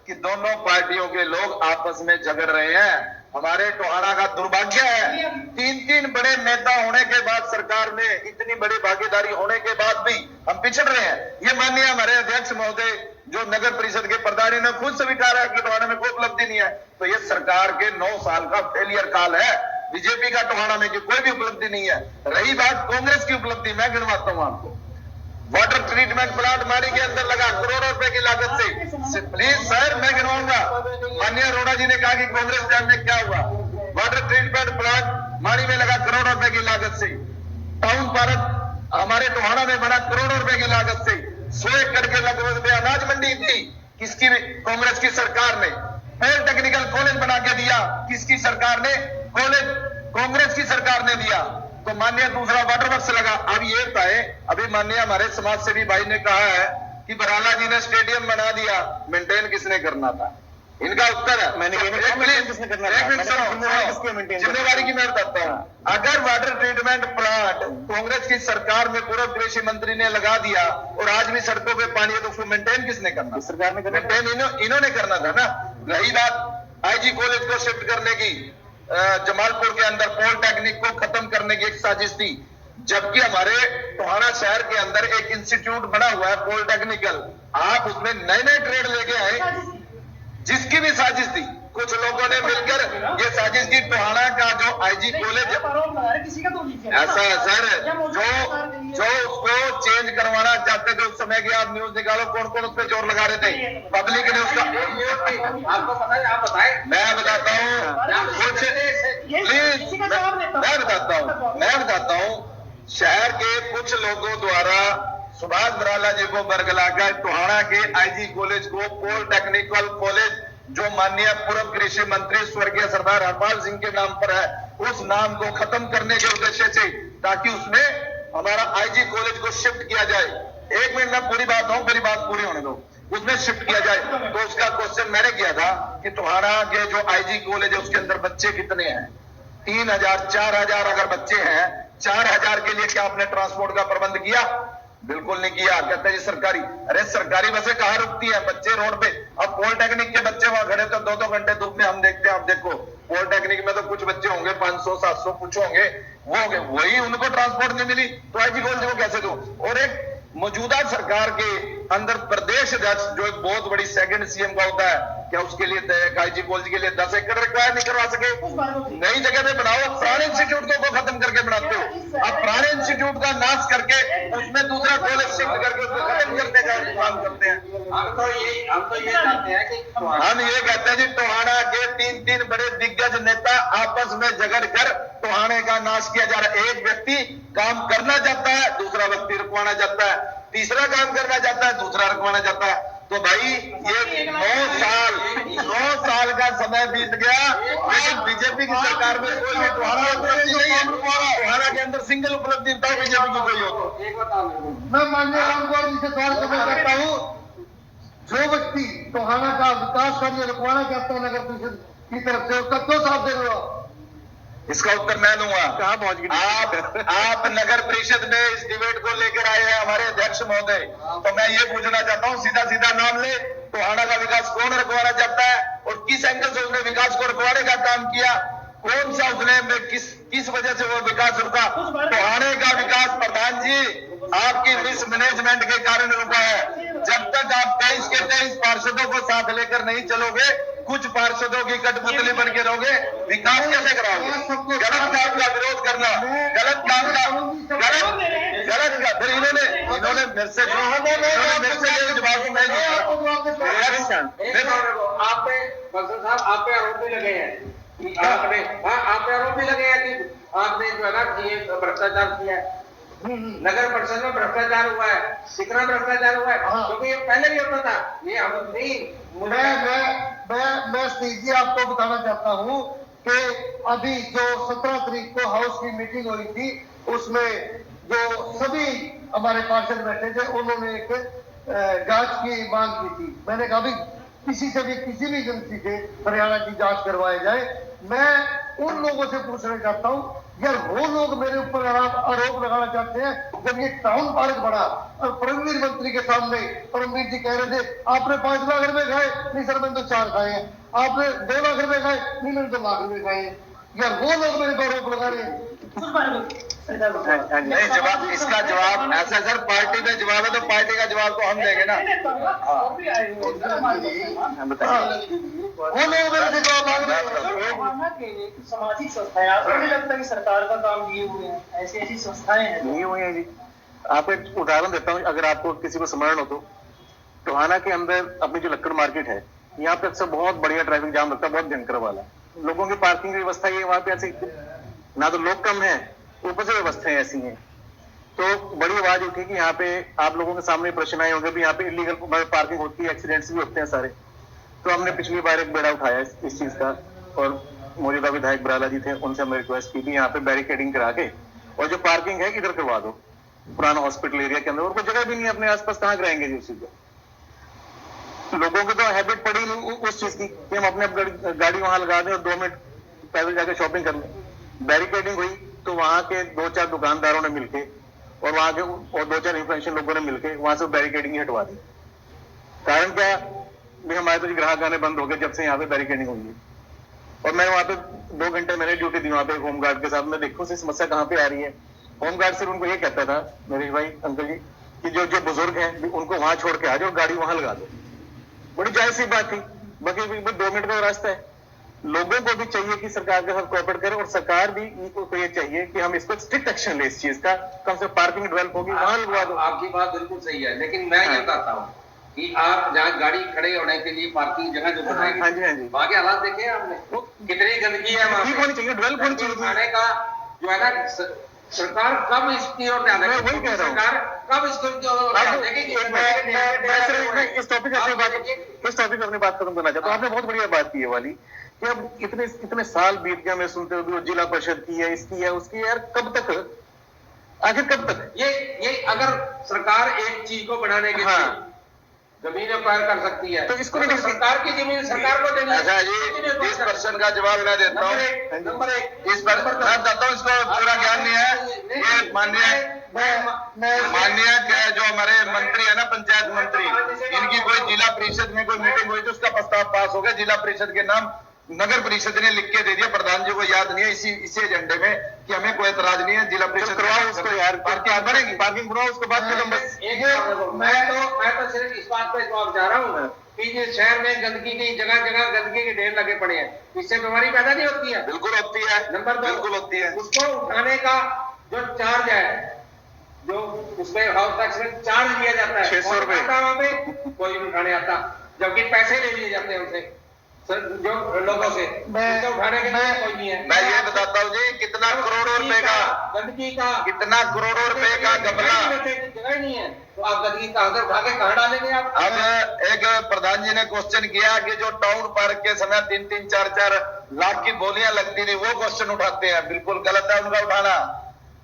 कि दोनों पार्टियों के लोग आपस में झगड़ रहे हैं। हमारे टोहाना का दुर्भाग्य है, तीन बड़े नेता होने के बाद, सरकार में इतनी बड़ी भागीदारी होने के बाद भी हम पिछड़ रहे हैं। ये माननीय हमारे अध्यक्ष महोदय जो नगर परिषद के प्रधान ने खुद स्वीकार है कि टोहाना में कोई उपलब्धि नहीं है, तो ये सरकार के 9 साल का फेलियर काल है। बीजेपी का टोहाना में कोई भी उपलब्धि नहीं है। रही बात कांग्रेस की उपलब्धि, मैं गिनवाता हूं आपको। वाटर ट्रीटमेंट प्लांट मारी के अंदर लगा करोड़ों रुपए की लागत से, प्लीज सर मैं गिनवाऊंगा। माननीय अरोड़ा जी ने कहा कि कांग्रेस टाइम में क्या हुआ, वाटर ट्रीटमेंट प्लांट मारी में लगा करोड़ों रुपए की लागत से, टाउन पार्क हमारे टोहाना में बना करोड़ों रुपए की लागत से, 100 एकड़ के लगभग में अनाज मंडी थी, किसकी? कांग्रेस की सरकार ने। पॉलिटेक्निकल कॉलेज बना के दिया, किसकी सरकार ने? कॉलेज कांग्रेस की सरकार ने दिया। तो माननीय दूसरा वाटर वर्क्स लगा। अब ये बताए, अभी माननीय हमारे समाज सेवी भाई ने कहा है कि बराला जी ने स्टेडियम बना दिया, मेंटेन किसने करना था? इनका उत्तर है, मैंने जिम्मेवारी की मैं बताता हूँ। अगर वाटर ट्रीटमेंट प्लांट कांग्रेस की सरकार में पूर्व कृषि मंत्री ने लगा दिया और आज भी सड़कों पे पानी है, तो उसको मेंटेन किसने करना? सरकार ने मेंटेन इन्होंने करना था ना। रही बात आईजी कॉलेज को शिफ्ट करने की, जमालपुर के अंदर पॉलिटेक्निक को खत्म करने की एक साजिश थी, जबकि हमारे टोहाना शहर के अंदर एक इंस्टीट्यूट बना हुआ है पॉलिटेक्निकल, आप उसमें नए ट्रेड लेके आए, जिसकी भी साजिश थी। कुछ लोगों ने मिलकर ये साजिश की। टोहाना का जो आईजी कॉलेज ऐसा है सर, जो उसको चेंज करवाना चाहते थे उस समय की आप न्यूज निकालो, कौन कौन उस पर जोर लगा रहे थे? पब्लिक ने उसका, आपको पता है, आप बताएं। मैं बताता हूँ कुछ, प्लीज मैं बताता हूँ शहर के कुछ लोगों द्वारा सुभाष बराला जी को बरगलाकर टोहाना के आईजी कॉलेज को पॉलिटेक्निकल कॉलेज, जो माननीय पूर्व कृषि मंत्री स्वर्गीय सरदार हरपाल सिंह के नाम पर है, उस नाम को खत्म करने के उद्देश्य से, ताकि उसमें हमारा आईजी कॉलेज को शिफ्ट किया जाए। 1 मिनट में पूरी बात हो, मेरी बात पूरी होने दो। उसमें शिफ्ट किया जाए, तो उसका क्वेश्चन मैंने किया था कि टोहाना के जो आईजी कॉलेज है उसके अंदर बच्चे कितने हैं? 3000 4000 अगर बच्चे हैं, 4000 के लिए क्या आपने ट्रांसपोर्ट का प्रबंध किया? बिल्कुल नहीं किया। कहते हैं जी सरकारी, अरे सरकारी बसें कहाँ रुकती है? बच्चे रोड पे। अब पॉलिटेक्निक के बच्चे वहां खड़े तो 2-2 घंटे धूप में हम देखते हैं। अब देखो पॉलिटेक्निक में तो कुछ बच्चे होंगे 500-700 कुछ होंगे, वो होंगे, वही उनको ट्रांसपोर्ट नहीं मिली, तो आईजी कॉलेज को कैसे दो? और एक मौजूदा सरकार के अंदर प्रदेश अध्यक्ष जो एक बहुत बड़ी सेकंड सीएम का होता है, क्या उसके लिए आईजी कॉलेज के लिए 10 एकड़ रिक्वायर नहीं करवा सके? नई जगह पे बनाओ। पुराने इंस्टीट्यूट को खत्म करके बनाते हो, अब पुराने इंस्टीट्यूट का नाश करके उसमें दूसरा कॉलेज शिफ्ट करके उसको खत्म करने का काम करते हैं। हम तो ये चाहते हैं कि हम ये कहते हैं जी टोहाना के 3 बड़े दिग्गज आपस में झगड़ कर टोहाने का नाश किया जा रहा है। एक व्यक्ति काम करना चाहता है, दूसरा व्यक्ति रुकवाना चाहता है, तीसरा काम करना चाहता है, दूसरा रुकवाना चाहता है। तो भाई ये 9 साल का समय बीत गया, लेकिन बीजेपी की सरकार में कोई भी टोहाना उपलब्धि नहीं है। टोहाना के अंदर सिंगल उपलब्धि बताओ बीजेपी की कोई हो तो। एक बता दो, मैं माननीय राम कुमार जी से सवाल करना चाहता हूँ, जो व्यक्ति टोहाना का विकास करने रुकवाना चाहता है नगर परिषद की तरफ से, उसका क्यों साथ दे रहे हो? इसका उत्तर मैं दूंगा। कहाँ पहुंच गई? आप नगर परिषद में इस डिबेट को लेकर आए हैं हमारे अध्यक्ष महोदय, तो मैं ये पूछना चाहता हूँ, सीधा सीधा नाम ले, टोहाना का विकास कौन रुकवाना चाहता है और किस एंगल से उसने विकास को रुकवाने का काम किया? कौन सा उसने किस वजह से वो विकास रुका? टोहाने का विकास प्रधान जी आपकी मिसमैनेजमेंट के कारण रुका है। जब तक आप 23 के 23 पार्षदों को साथ लेकर नहीं चलोगे, कुछ पार्षदों की कठपुतली बन के रहोगे, विकास कैसे कराओगे? गलत काम का विरोध करना, गलत काम का फिर इन्होंने मेरे से ये जवाब नहीं दिया। आप पे बंसल साहब, आप पे आरोप भी लगे हैं कि आपने, आप पे आरोप भी लगे हैं कि आपने जो है ना ये भ्रष्टाचार किया है। नगर परिषद में भ्रष्टाचार हुआ है, कितना भ्रष्टाचार हुआ है, क्योंकि ये पहले भी होता था। ये हम नहीं, मैं स्टेज जी आपको बताना चाहता हूँ कि अभी जो 17 तारीख को हाउस की मीटिंग हुई थी, उसमें जो सभी हमारे पार्षद बैठे थे, उन्होंने एक जांच की मांग की थी। मैंने कहा भी किसी से भी किसी भी एजेंसी से हरियाणा की जांच करवाई जाए। मैं उन लोगों से पूछना चाहता हूँ, यार वो लोग मेरे ऊपर आरोप लगाना चाहते हैं, जब ये टाउन पार्क बड़ा और परमवीर मंत्री के सामने परमवीर जी कह रहे थे आपने 5 लाख रुपए खाए, नहीं सर मैंने तो 4 खाए हैं। आपने 2 लाख रुपए खाए, नहीं मैंने 2 लाख रुपए खाए हैं। यार वो लोग मेरे पर आरोप लगा रहे हैं। नहीं, जवाब इसका जवाब ऐसा सर, पार्टी में जवाब है तो पार्टी का जवाब तो हम देंगे ना। वो लोग मेरे से जवाब मांग रहे हैं। सामाजिक संस्थाएं, आपको नहीं लगता कि सरकार का काम किए हुए हैं? ऐसी संस्थाएं हैं नहीं हुई है जी। आप एक उदाहरण देता हूँ, अगर आपको किसी को स्मरण हो तो, टोहाना के अंदर अपनी जो लक्कड़ मार्केट है, यहाँ पे अक्सर बहुत बढ़िया ट्रैफिक जाम लगता है, बहुत भयंकर वाला। लोगों की पार्किंग की व्यवस्था ये वहाँ पे ऐसी, ना तो लोग कम है, ऊपर से व्यवस्थाएं ऐसी हैं। तो बड़ी आवाज उठी कि यहाँ पे आप लोगों के सामने प्रश्न आए होंगे भी यहाँ पे इलीगल पार्किंग होती है, एक्सीडेंट्स भी होते हैं सारे। तो हमने पिछली बार एक बेड़ा उठाया इस चीज का, और मौजूदा विधायक बराला जी थे, उनसे हमने रिक्वेस्ट की थी यहाँ पे बैरिकेडिंग करा के, और जो पार्किंग है इधर करवा दो, पुराना हॉस्पिटल एरिया के अंदर। और कोई जगह भी नहीं है अपने आसपास, कहाँ कराएंगे जी उस चीज को? लोगों की तो हैबिट पड़ी नहीं उस चीज की कि हम अपने गाड़ी वहां लगा दें और 2 मिनट पैदल जाके शॉपिंग कर लें। बैरिकेडिंग हुई तो वहां के 2-4 दुकानदारों ने मिलके और वहां के और 2-4 इन्फ्लुएंशियल लोगों ने मिलके वहां से बैरिकेडिंग हटवा दी। कारण क्या भी, हमारे तो ग्राहक आने बंद हो गए जब से यहाँ पे बैरिकेडिंग हुई है। और मैं वहां पे 2 घंटे मैंने ड्यूटी दी वहां पे होमगार्ड के साथ। मैं देखूं से समस्या कहाँ पे आ रही है। होमगार्ड सिर्फ उनको ये कहता था मेरे भाई अंकल जी कि जो जो बुजुर्ग हैं उनको वहां छोड़ के आ जाओ, गाड़ी वहां लगा दो। बड़ी जायज सी बात थी, बाकी 2 मिनट का रास्ता है। लोगों को भी चाहिए कि सरकार के साथ कोऑपरेट करे, और सरकार भी इनको ये चाहिए कि हम इस पर स्ट्रिक्ट एक्शन ले इस चीज का। कम से कम पार्किंग डेवलप होगी वहां लगवा दो। आपकी बात बिल्कुल सही है, लेकिन मैं ये बताता हूँ कि आप जहाँ गाड़ी खड़े होने के लिए पार्किंग जगह जो बनाएंगे, हाँ जी, हाँ जी, वहाँ के हालात देखे हैं आपने? कितनी गंदगी है वहाँ? ठीक होनी चाहिए, डेवलप होनी चाहिए। खाने का जो है ना, सरकार कब इसकी ओर ध्यान देगी? वही कह रहा हूँ, सरकार कब इसको देखेगी? इस टॉपिक अपनी बात खत्म करना चाहता हूँ। आपने बहुत बढ़िया बात की है वाली कि अब इतने साल बीत गए, मैं सुनते हुए जिला परिषद की है, इसकी है, उसकी है। यार कब तक, आखिर कब तक? ये अगर सरकार एक चीज को बढ़ाने के लिए जमीन एक्वायर कर सकती है तो इसको तो सरकार की जमीन सरकार को देनी है। अच्छा जी, 20% का जवाब मैं देता हूँ। नंबर एक इस पर मैं बताता हूँ, इसको पूरा ज्ञान नहीं है। ये माननीय जो हमारे मंत्री है ना, पंचायत मंत्री, इनकी कोई जिला परिषद में कोई मीटिंग हुई तो उसका प्रस्ताव पास हो गया। जिला परिषद के नाम नगर परिषद ने लिख के दे दिया, प्रधान जी को याद नहीं है इसी एजेंडे में कि हमें कोई एतराज नहीं है। जिला परिषद करवाओ उसको यार, बनेगी पार्किंग बनाओ, उसके बाद खत्म बस। मैं तो सिर्फ इस बात पे जवाब चाह रहा हूँ कि ये शहर में गंदगी की जगह जगह गंदगी के ढेर लगे पड़े हैं, इससे बीमारी पैदा नहीं होती है? बिल्कुल होती है। नंबर 2, बिल्कुल होती है। उसको उठाने का जो चार्ज है, जो उसमें हाउस टैक्स में चार्ज लिया जाता है 600 रुपए, वहां पे कोई नहीं उठाने आता, जबकि पैसे ले लिए जाते हैं उनसे। सर जो लोगों से मैं- उठाने के लिए कोई नहीं है। मैं ये बताता हूँ जी, कितना करोड़ों रुपए का, गंदगी का कितना करोड़ों रुपए का गमला। जगह ही नहीं है, तो आप गंदगी कहाँ से उठा के कहाँ डालेंगे आप? अब एक प्रधान जी ने क्वेश्चन किया कि जो टाउन पार्क के समय 3-3, 4-4 लाख की बोलियां लगती थी, वो क्वेश्चन उठाते हैं। बिल्कुल गलत है उनका उठाना।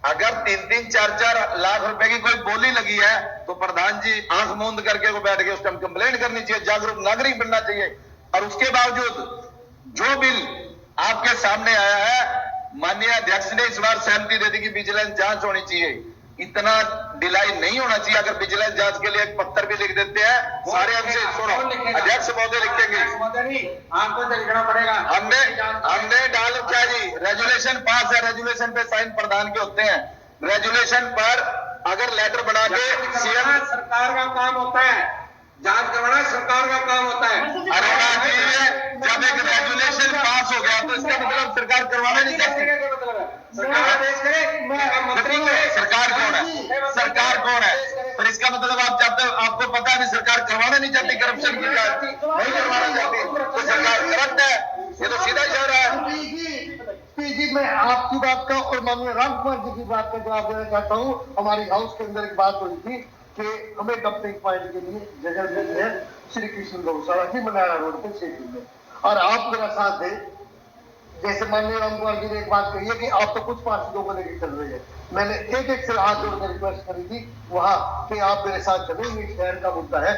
अगर 3-3, 4-4 लाख रुपए की कोई बोली लगी है तो प्रधान जी आंख मूंद करके वो बैठ के उस टाइम कंप्लेंट करनी चाहिए, जागरूक नागरिक बनना चाहिए। और उसके बावजूद जो बिल आपके सामने आया है, माननीय अध्यक्ष ने इस बार सहमति दे दी कि विजिलेंस जांच होनी चाहिए। इतना डिलाई नहीं होना चाहिए। अगर विजिलेंस जांच के लिए एक पत्र भी लिख देते हैं, सारे हमसे सुनो, अध्यक्ष महोदय लिखेंगे, आपको तो लिखना पड़ेगा। हमने डाल क्या जी, रेजुलेशन पास है, रेजुलेशन पे साइन प्रधान के होते हैं। रेजुलेशन पर अगर लेटर बना के सीएम, सरकार का काम होता है, जांच करवाना सरकार का काम होता है। अरोड़ा जी, जब एक रेजुलेशन पास हो गया तो इसका मतलब सरकार करवाना नहीं चाहती। सरकार देश करे, मंत्री करे। सरकार कौन है? सरकार कौन है? फिर इसका मतलब आप चाहते हो, आपको पता है भी सरकार करवाना नहीं चाहती, करप्शन की जांच नहीं करवाना चाहती, तो सरकार करप्ट है। ये तो सीधा इशारा है। जी, मैं आपकी बात का और माननीय राम कुमार जी की बात का जवाब देना चाहता हूँ। हमारे हाउस के अंदर एक बात हुई थी कि हमें डंपिंग पॉइंट के लिए जगह मिली है श्री कृष्ण गौशाला की मनारा रोड पे क्षेत्र में, और आप मेरा साथ दें। जैसे माननीय राम कुमार जी ने एक बात कही है कि आप तो कुछ पार्षदों को लेकर चल रहे हैं, मैंने एक से हाथ जोड़कर रिक्वेस्ट करी थी वहां कि आप मेरे साथ चलें, ये शहर का मुद्दा है।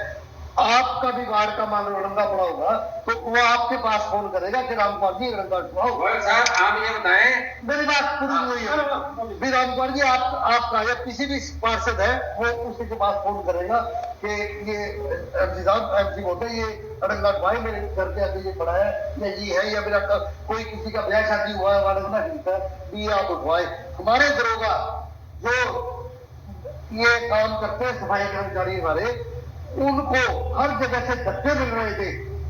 आपका भी वार्ड का मान रंगा पड़ा होगा तो वो आपके पास फोन करेगा कि राम कुमार जी रंगा उठवाओ। साहब आप ये बताएं, मेरी बात पूरी हुई है भी राम कुमार जी, आपका या किसी भी पार्षद है वो उसी के पास फोन करेगा कि ये एमसी बोलते हैं, ये रंगा भाई मेरे घर के आगे ये पड़ा है, या ये है, या मेरा कोई किसी का ब्याह शादी हुआ है वाले ना हिलता है, ये आप उठवाए। हमारे दरोगा जो ये काम करते हैं, सफाई कर्मचारी हमारे, उनको हर जगह से धक्के मिल रहे थे।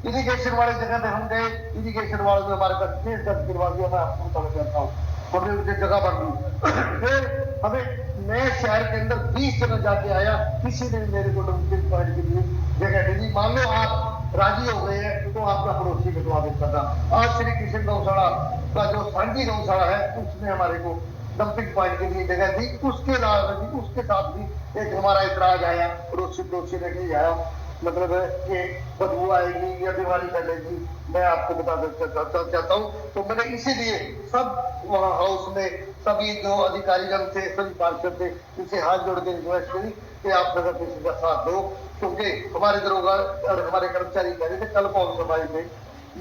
इरिगेशन वाले जगह पे हम गए, इरिगेशन वालों ने हमारे पास केस दर्ज करवा दिया, मैं आपको बता करता हूँ, हमने उनकी जगह बन दी। फिर हमें नए शहर के अंदर 20 जगह जाके आया, किसी ने मेरे को डंपिंग पॉइंट के लिए जगह नहीं दी। मान लो आप राजी हो गए हैं तो आपका पड़ोसी कटवा देता था। आज श्री कृष्ण गौशाला का जो सांझी गौशाला है उसने हमारे को डंपिंग पॉइंट के लिए जगह दी। उसके अलावा भी उसके साथ भी एक हमारा इतराज आया, पड़ोसी ने नहीं आया, मतलब कि बदबू आएगी या बीमारी फैलेगी, मैं आपको बता चाहता हूँ। तो मैंने इसीलिए सब वहाँ हाउस में सभी जो अधिकारी जन थे, सभी पार्षद थे, इनसे हाथ जोड़ के रिक्वेस्ट करी कि आप नगर परिषद का साथ दो, क्योंकि हमारे दरोगा और हमारे कर्मचारी कह रहे थे कल कौन सफाई में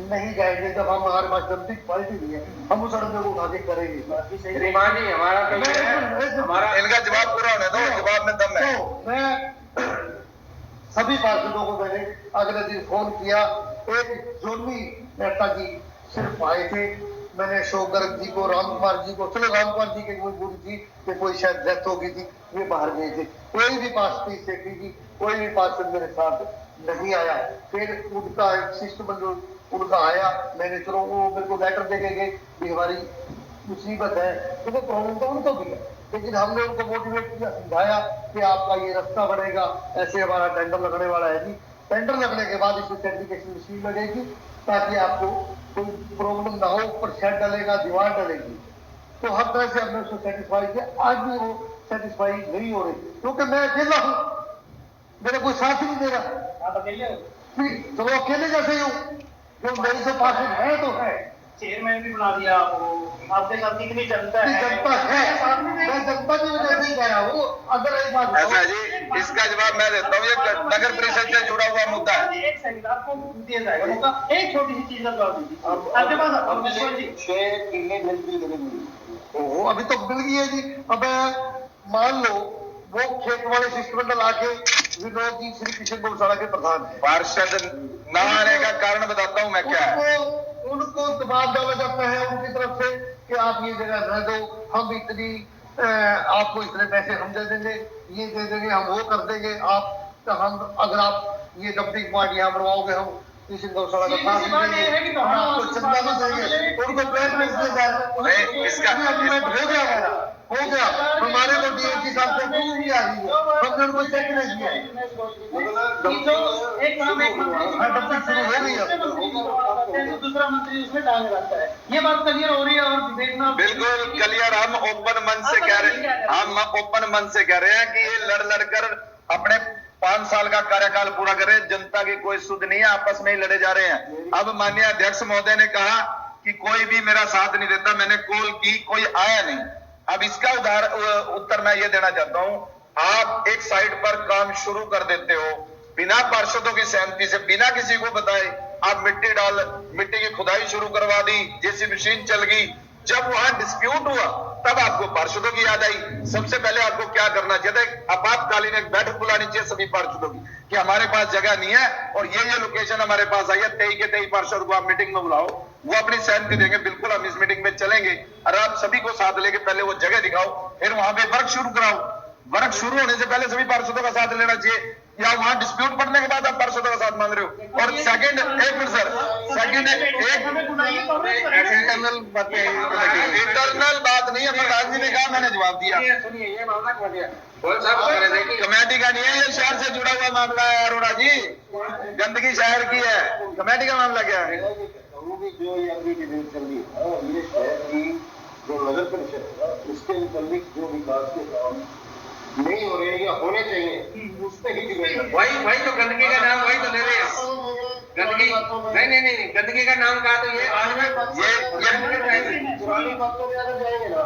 नहीं जाएंगे जब हम हमारे पास डंपिंग पॉइंट ही नहीं है, हम उस सड़क को उठा के करेंगे। श्रीमान जी हमारा तो ये है, हमारा इनका जवाब पूरा होने दो, जवाब में दम है। तो मैं सभी पार्षदों को मैंने अगले दिन फोन किया। एक जोनवी नेता जी सिर्फ आए थे, मैंने अशोक गर्ग जी को, राम कुमार जी को, चलो राम कुमार जी की मजबूरी थी कि कोई शायद डेथ हो गई थी, वे बाहर गए थे, कोई भी पार्षद सेक्रेटरी कोई भी पार्षद मेरे साथ नहीं आया। फिर उनका एक शिष्टमंडल उनका आया, मैंने चलो वो मेरे को लेटर दे के गए कि हमारी मुसीबत है, तो वो प्रॉब्लम तो उनको भी है, लेकिन हमने उनको मोटिवेट किया, समझाया कि आपका ये रास्ता बनेगा, ऐसे हमारा टेंडर लगने वाला है जी, टेंडर लगने के बाद इसमें सर्टिफिकेशन मशीन लगेगी ताकि आपको कोई प्रॉब्लम ना हो, ऊपर शेड डलेगा, दीवार डलेगी। तो हर तरह से हमने उसको सेटिस्फाई किया। आज भी वो सेटिस्फाई नहीं हो रही क्योंकि मैं अकेला हूँ, मेरा कोई साथ ही नहीं दे रहा। चलो अकेले जैसे ही हूँ, जो मेरे से पार्षद है तो है, चेयरमैन भी बना दिया आपको, आपके साथ कितनी जनता है, जनता है, मैं जनता की वजह से ही कह रहा हूँ। अगर एक बात ऐसा जी, इसका जवाब मैं देता हूँ, ये नगर परिषद से जुड़ा हुआ मुद्दा है। एक सेकंड आपको दिया जाएगा मौका, एक छोटी सी चीज का जवाब दीजिए आपके पास। 6 किले मिलती मिली, ओहो अभी तो मिल गई है जी। अब मान लो वो खेत वाले शिष्टमंडल आके विनोद जी श्री कृष्ण गौशाला के प्रधान है, पार्षद न आने का कारण बताता हूँ मैं क्या है। उनको दबाव डाला जाता है उनकी तरफ से कि आप ये जगह रह दो, हम इतनी आपको इतने पैसे हम दे देंगे, ये दे देंगे, हम वो कर देंगे, आप हम अगर आप ये डंपिंग पॉइंट यहाँ बनवाओगे हम कृष्ण गौशाला का आपको चंदा भी देंगे, उनको ब्लैकमेल किया जाएगा। इसका हो गया मेरा हो गया, हमारे को DMC साहब को क्यों नहीं आ रही है, हमने उनको चेक नहीं किया है। एक काम एक मंत्री शुरू हो गई तो दूसरा मंत्री उसमें टांग रहता है, ये बात क्लियर हो रही है। और देखना बिल्कुल क्लियर, हम ओपन मन से कह रहे हैं, हम ओपन मन से कह रहे हैं कि ये लड़ लड़कर अपने 5 साल का कार्यकाल पूरा करे, जनता की कोई सुध नहीं है, आपस में ही लड़े जा रहे हैं। अब माननीय अध्यक्ष महोदय ने कहा कि कोई भी मेरा साथ नहीं देता, मैंने कॉल की, कोई आया नहीं। अब इसका उत्तर मैं ये देना चाहता हूं, आप एक साइड पर काम शुरू कर देते हो बिना पार्षदों की सहमति से, बिना किसी को बताए, आप मिट्टी की खुदाई शुरू करवा दी, जेसीबी मशीन चल गई। जब वहां डिस्प्यूट हुआ तब आपको पार्षदों की याद आई। सबसे पहले आपको क्या करना चाहिए, आपातकालीन एक बैठक बुलानी चाहिए सभी पार्षदों की कि हमारे पास जगह नहीं है और ये लोकेशन हमारे पास आई है, 23 के 23 पार्षद को आप मीटिंग में बुलाओ, वो अपनी सहमति देंगे, बिल्कुल हम इस मीटिंग में चलेंगे, और आप सभी को साथ लेके पहले वो जगह दिखाओ, फिर वहां पे वर्क शुरू कराओ। वर्क शुरू होने से पहले सभी पार्षदों का साथ लेना चाहिए, या वहां डिस्प्यूट पड़ने के बाद आप पार्षदों का साथ मांग रहे हो। और सेकंड, एक मिनट सर, सेकंड इंटरनल बात नहीं है, प्रधान जी ने कहा, मैंने जवाब दिया। सुनिए, ये मामला कमेटी का नहीं है, ये शहर से जुड़ा हुआ मामला है अरोड़ा जी, गंदगी शहर की है, कमेटी का मामला क्या है? जो ये अभी डिबेट चल रही है, ये शहर की जो नगर परिषद है उसके मुताबिक जो विकास के काम नहीं हो रहे या होने चाहिए, उस पर ही डिबेट। वही तो गंदगी का नाम वही तो ले रहे हैं, गंदगी नहीं, गंदगी का नाम कहा तो ये पुरानी बातों में अगर जाएंगे ना,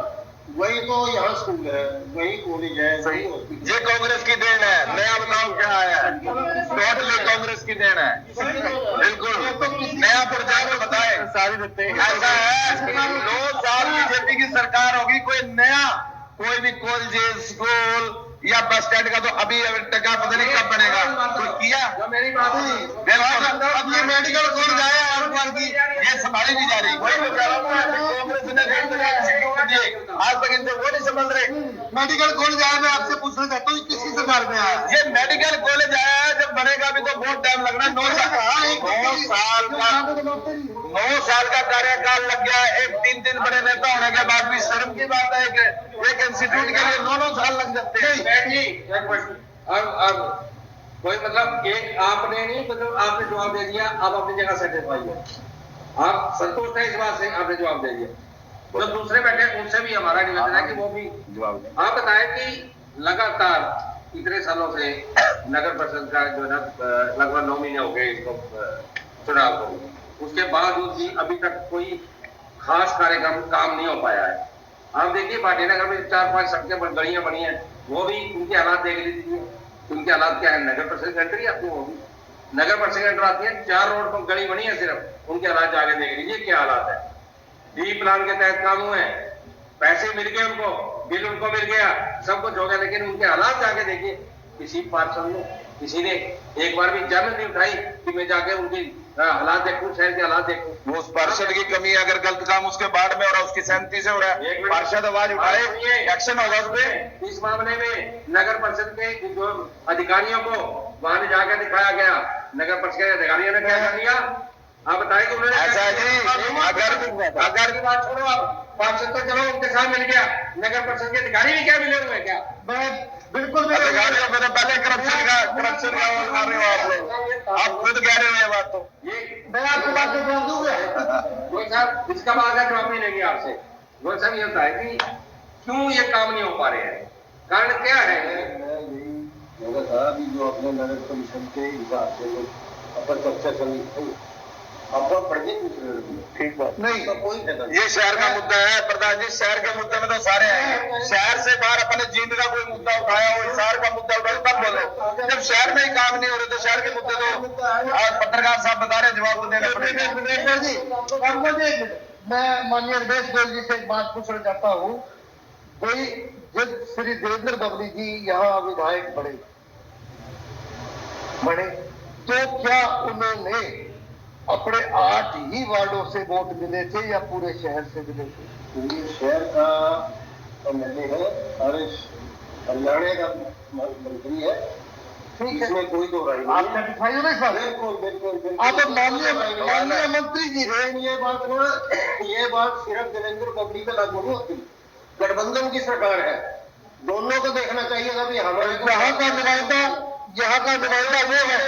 वही तो यहाँ स्कूल है, वही कॉलेज है, वही हॉस्पिटल। ये कांग्रेस की देन है, नया बताओ क्या आया है, टोटली कांग्रेस की देन है, बिल्कुल नया प्रचार बताए सारी। ऐसा है 9 साल बीजेपी की सरकार होगी, कोई नया कोई भी कॉलेज, स्कूल या बस स्टैंड का तो अभी टका पता नहीं कब बनेगा, तो किया मेरी बात अब ये मेडिकल कॉलेज आया और ये संभाली नहीं जा रही, वही तो कह रहा हूं, कांग्रेस ने आज तक इनसे वो नहीं समझ रहे। मेडिकल कॉलेज आया, मैं आपसे पूछना चाहता हूँ किसी सरकार में आया? ये मेडिकल कॉलेज आया है, जब बनेगा भी तो बहुत टाइम लगना, 9 साल का कार्यकाल लग गया है। एक 3 दिन बड़े नेता होने के बाद भी शर्म की बात है कि एक इंस्टीट्यूट के लिए 9 साल लग जाते हैं। अब कोई मतलब एक आपने नहीं, मतलब आपने जवाब दे दिया, आप अपनी जगह सेटिस्फाई है, आप संतुष्ट है इस बात से, आपने जवाब दे दिया। जो दूसरे बैठे उनसे भी हमारा निवेदन है कि वो भी जवाब दें। आप बताएं कि लगातार इतने सालों से नगर परिषद का जो है लगभग 9 महीने हो गए इसको चुनाव को, उसके बावजूद भी अभी तक कोई खास कार्यक्रम काम नहीं हो पाया है। आप देखिए पार्टी नगर में 4-5 सड़कें गलियां बनी हैं, वो भी उनके हालात देख लीजिए, उनके हालात क्या है। नगर परिषद एंट्री आती है, वो भी नगर परिषद एंटर आती है, 4 रोड पर गली बनी है सिर्फ, उनके हालात जाके देख लीजिए क्या हालात है। डी प्लान के तहत काम हुए, पैसे मिल गए उनको, बिल उनको मिल गया, सब कुछ हो गया, लेकिन उनके हालात जाके देखिए। किसी पार्षद ने, किसी ने एक बार भी जहमत नहीं उठाई कि मैं जाके उनकी हालात देखूं, शहर के हालात देखूं। वो उस पार्षद की कमी है, अगर गलत काम उसके बाढ़ में हो रहा है, उसकी सहमति से हो रहा है, पार्षद आवाज उठाए, एक्शन होगा उस पे। इस मामले में नगर परिषद के जो अधिकारियों को वहां ले जाकर दिखाया गया, नगर परिषद के अधिकारियों ने क्या कर दिया, आप बताएं कि उन्होंने ऐसा है जी, अगर की बात छोड़ो, आप पार्षद तो चलो उनके साथ मिल गया, नगर परिषद के अधिकारी भी क्या मिले हुए हैं क्या? बिल्कुल अधिकारियों को तो पहले करप्शन का आ रहे हो आप लोग, आप खुद कह रहे हो ये बात। तो ये मैं आपको बात को जवाब दूंगा। गोयल साहब इसका बाद जवाब नहीं लेंगे आपसे। गोयल साहब ये होता है कि क्यों ये काम नहीं हो पा रहे हैं, कारण क्या है? मैं था अभी जो अपने नगर परिषद के हिसाब से अपन चर्चा चली, अपन पढ़ने ठीक बात नहीं, तो कोई फायदा नहीं। ये शहर का मुद्दा है प्रधान जी, शहर के मुद्दे में तो सारे हैं, शहर से बाहर अपने जींद का कोई मुद्दा उठाया हो, शहर का मुद्दा उठाया तब बोलो, जब शहर में ही काम नहीं हो रहे तो शहर के मुद्दे तो आज पत्रकार साहब बता रहे, जवाब तो देना पड़ेगा। मैं माननीय रमेश गोयल जी से एक बात पूछना चाहता हूँ, कोई जब श्री देवेंद्र बबली जी यहाँ विधायक बने तो क्या उन्होंने अपने 8 ही वार्डों से वोट मिले थे या पूरे शहर से मिले थे? पूरे शहर का मैंने है, सारे हरियाणा का मंत्री है, ठीक है, इसमें कोई दो राय नहीं। आप सेटिस्फाई हो ना सर? बिल्कुल बिल्कुल। आप माननीय मंत्री जी ये बात सिर्फ देवेंद्र बबली पे लागू नहीं होती, गठबंधन की सरकार है, दोनों को देखना चाहिए था भी हमारे यहाँ का नुमाइंदा वो है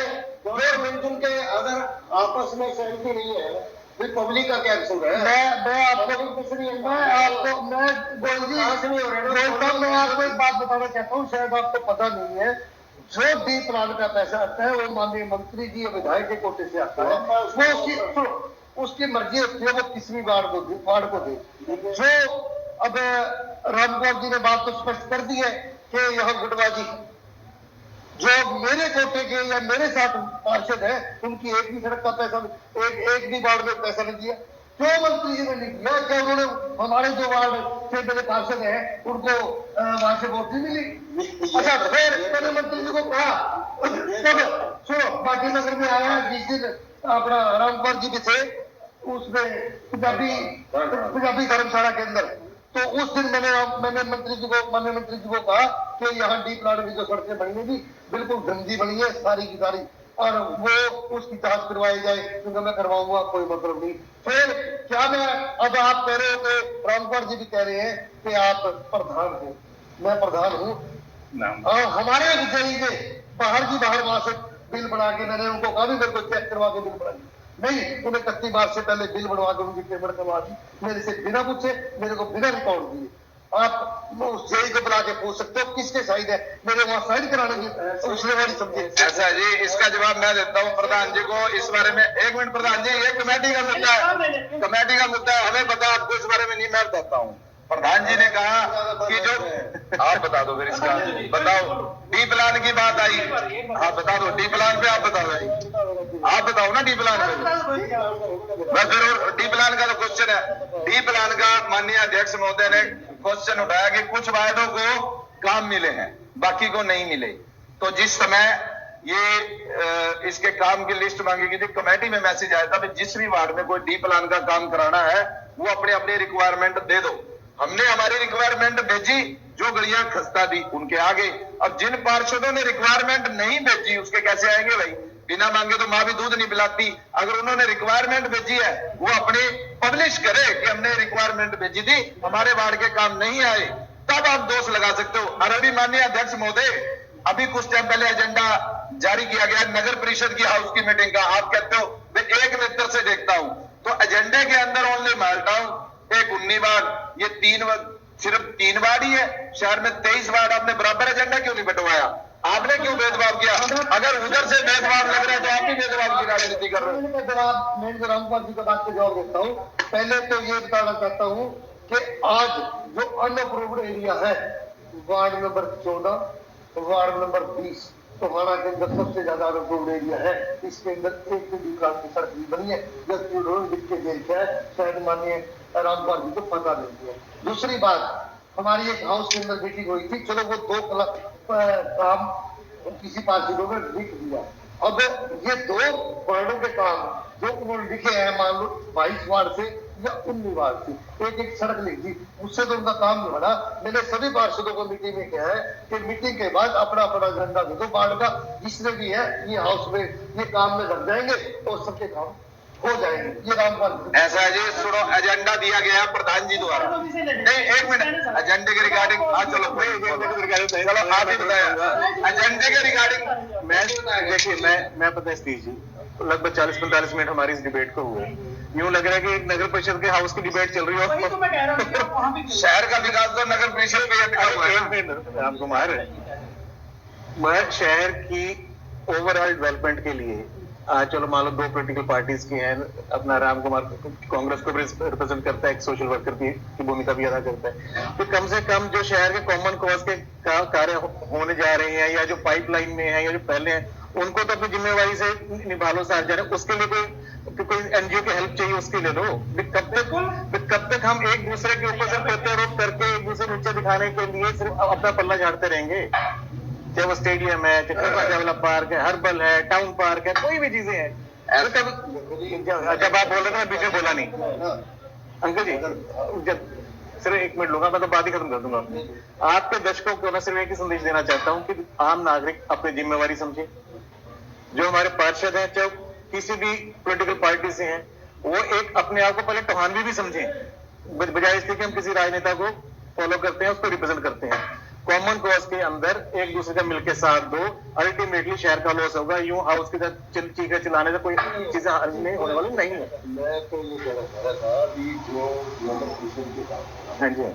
दोनों मिलजुल के अगर आपस में सहमति नहीं है फिर पब्लिक का क्या कसूर है? मैं आपको कुछ नहीं है। मैं गोयल जी पास नहीं हो रहे ना। बोलता हूँ, मैं आपको एक बात बताना चाहता हूँ, शायद आपको पता नहीं है, जो डी प्लान का पैसा आता है वो माननीय मंत्री जी और विधायक के कोटे से आता है, वो उसकी मर्जी होती है, वो किसी भी वार्ड को दे। जो अब रामकुमार जी ने बात तो स्पष्ट कर दी है कि यहाँ गुटबाजी, जो मेरे कोटे के या मेरे साथ पार्षद है उनकी एक भी सड़क का पैसा, एक भी वार्ड में पैसा नहीं दिया, क्यों मंत्री जी ने नहीं दिया? क्या उन्होंने हमारे जो वार्ड से मेरे पार्षद है उनको वहां से वोट नहीं मिली? अच्छा, फिर मैंने मंत्री जी को कहा, तब सुनो, बाकी नगर में आया जिस दिन अपना रामकुमार जी भी थे उसमें पंजाबी धर्मशाला के अंदर, तो उस दिन मैंने मंत्री जी को कहा कि यहाँ डी प्लान में जो सड़कें बनी है बिल्कुल गंदी बनी है सारी की सारी, और वो उसकी जांच करवाई जाए, क्योंकि मैं करवाऊंगा, कोई मतलब नहीं। फिर क्या मैं, अब आप कह रहे हो कि रामकुमार जी भी कह रहे हैं कि आप प्रधान हो, मैं प्रधान हूँ, और हमारे विजयी ने बाहर वहां से बिल बना के, मैंने उनको कहा भी मेरे को चेक करवा के बिल बना नहीं, उन्हें 31 मार्च से पहले बिल बनवा के उनकी पेमेंट करवा दी, मेरे से बिना पूछे, मेरे को बिना रिकॉर्ड दिए। आप उस जेई को बुला के पूछ सकते हो किसके साइड है, मेरे वहां साइड कराने की उसने वाली समझे। ऐसा जी, इसका जवाब मैं देता हूँ प्रधान जी को इस बारे में। एक मिनट प्रधान जी, ये कमेटी का मुद्दा है, कमेटी का मुद्दा है, हमें पता, आपको इस बारे में नहीं, मैं बताता हूँ। प्रधान जी ने कहा कि जो आप बता दो, फिर इसका बताओ, डी प्लान की बात आई, हाँ बता दो, डी प्लान पे आप बताओ, आप बताओ ना डी प्लान पे। बस फिर डी प्लान का तो क्वेश्चन है, डी प्लान का माननीय अध्यक्ष महोदय ने क्वेश्चन उठाया कि कुछ वार्डों को काम मिले हैं, बाकी को नहीं मिले। तो जिस समय ये इसके काम की लिस्ट मांगी गई थी, कमेटी में मैसेज आया था कि जिस भी वार्ड में कोई डी प्लान का काम कराना है वो अपने अपने रिक्वायरमेंट दे दो। हमने हमारी रिक्वायरमेंट भेजी, जो गलियां खस्ता दी उनके आगे। अब जिन पार्षदों ने रिक्वायरमेंट नहीं भेजी उसके कैसे आएंगे भाई? बिना मांगे तो माँ भी दूध नहीं पिलाती। अगर उन्होंने रिक्वायरमेंट भेजी है वो अपने पब्लिश करे कि हमने रिक्वायरमेंट भेजी थी, हमारे वार्ड के काम नहीं आए, तब आप दोष लगा सकते हो। और अभी माननीय अध्यक्ष महोदय, अभी कुछ टाइम पहले एजेंडा जारी किया गया नगर परिषद की हाउस की मीटिंग का। आप कहते हो मैं एक नेत्र से देखता हूं, तो एजेंडे के अंदर ओनली मालटाउन, एक 19 वार्ड, ये सिर्फ 3 वार्ड ही है। शहर में 23 वार्ड, आपने बराबर एजेंडा क्यों नहीं बंटवाया? आपने क्यों भेदभाव किया? अगर उधर से भेदभाव लग रहा है तो आप भी भेदभाव की राजनीति कर रहे हो। मैं रामकुमार जी का बात को जवाब देता हूँ। पहले तो ये बताना चाहता हूँ कि आज जो अनअप्रूव्ड एरिया है वार्ड नंबर 14, वार्ड नंबर 20, तो हमारा के अंदर सबसे ज्यादा अनअप्रूव्ड एरिया है। इसके अंदर एक भी विकास की सड़क नहीं बनी है, जबकि उन्होंने लिख के देखा है, शायद माननीय रामकुमार जी को पता नहीं है। दूसरी बात, हमारी एक हाउस के अंदर मीटिंग हुई थी, चलो वो 2 काम किसी पार्षदों ने लिख दिया। अब ये 2 वार्डों के काम जो उन्होंने लिखे हैं, मान लो 22 वार्ड से या 19 वार्ड से एक सड़क लिख दी, उससे तो उनका काम नहीं बना। मैंने सभी पार्षदों को मीटिंग में कहा है कि मीटिंग के बाद अपना अपना एजेंडा दे दो वार्ड का, जिसने भी है ये हाउस में ये काम में लग जाएंगे और सबके काम हो जाएंगे। ये रामकुमार ऐसा है जी, सुनो, एजेंडा दिया गया है प्रधान जी द्वारा। नहीं, एक मिनट, एजेंडे के रिगार्डिंग, हाँ चलो आप ही बताया एजेंडे के रिगार्डिंग। मैं पता है स्पीच जी, लगभग 40-45 मिनट हमारी इस डिबेट को हुए। यूं लग रहा है कि नगर परिषद के हाउस की डिबेट चल रही हो। शहर का विकास तो नगर परिषद पे अटका हुआ है। रामकुमार, मैं शहर की ओवरऑल डेवलपमेंट के लिए आज चलो मान लो 2 पॉलिटिकल पार्टीज की हैं, अपना रामकुमार कांग्रेस को रिप्रेजेंट करता है, एक सोशल वर्कर की भूमिका भी अदा करता है, तो कम से कम जो शहर के कॉमन कॉज के कार्य होने जा रहे हैं या जो पाइपलाइन में है या जो पहले हैं, उनको तो अपनी जिम्मेवारी से निभा लो साथ जा रहे। उसके लिए कोई एनजीओ की हेल्प चाहिए, उसके ले लो। कब तक हम एक दूसरे के ऊपर से प्रत्यारोप करके एक दूसरे नीचे दिखाने के लिए सिर्फ अपना पल्ला झाड़ते रहेंगे? चाहे वो स्टेडियम है, चाहे पार्क है, हर्बल है, टाउन पार्क है, कोई भी चीजें हैं। जब आप बोल रहे थे मैं बीच में बोला नहीं अंकल जी, जब सिर्फ 1 मिनट लूंगा, मैं तो बात ही खत्म कर दूंगा। आपके दर्शकों को ना सिर्फ एक ही संदेश देना चाहता हूँ कि आम नागरिक अपनी जिम्मेवारी समझे। जो हमारे पार्षद हैं, चाहे किसी भी पॉलिटिकल पार्टी से हैं, वो एक अपने आप को पहले टोहानवी भी समझें, बजाय इसके कि हम किसी राजनेता को फॉलो करते हैं, उसको रिप्रेजेंट करते हैं। कॉमन कॉज के अंदर एक दूसरे का मिलकर साथ दो, अल्टीमेटली शहर का लॉस होगा। यूं हाउस की तरह चीखा चिल्लाने से कोई चीजें हल नहीं होने वाली नहीं है। मैं तो ये कहना चाह रहा था कि जो नगर परिषद के काम, हाँ जी,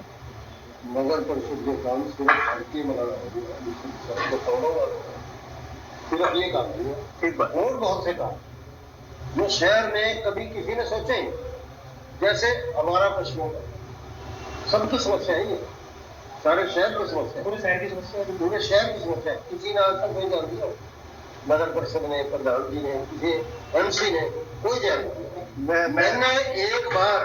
नगर परिषद के काम सिर्फ सड़कें बनाना है, सड़क को तोड़ो और सिर्फ ये काम नहीं है, ठीक बात। और बहुत से काम जो शहर में कभी किसी ने सोचे ही नहीं। जैसे हमारा पश्चिम बंगाल, सबकी समस्या है ये, सारे शहर की समस्या, पूरे शहर की समस्या है। पूरे शहर की समस्या है। किसी ने आज तक नहीं जान दिया, नगर परिषद ने, प्रधान जी ने, किसी MC ने, कोई जान नहीं दिया। मैंने एक बार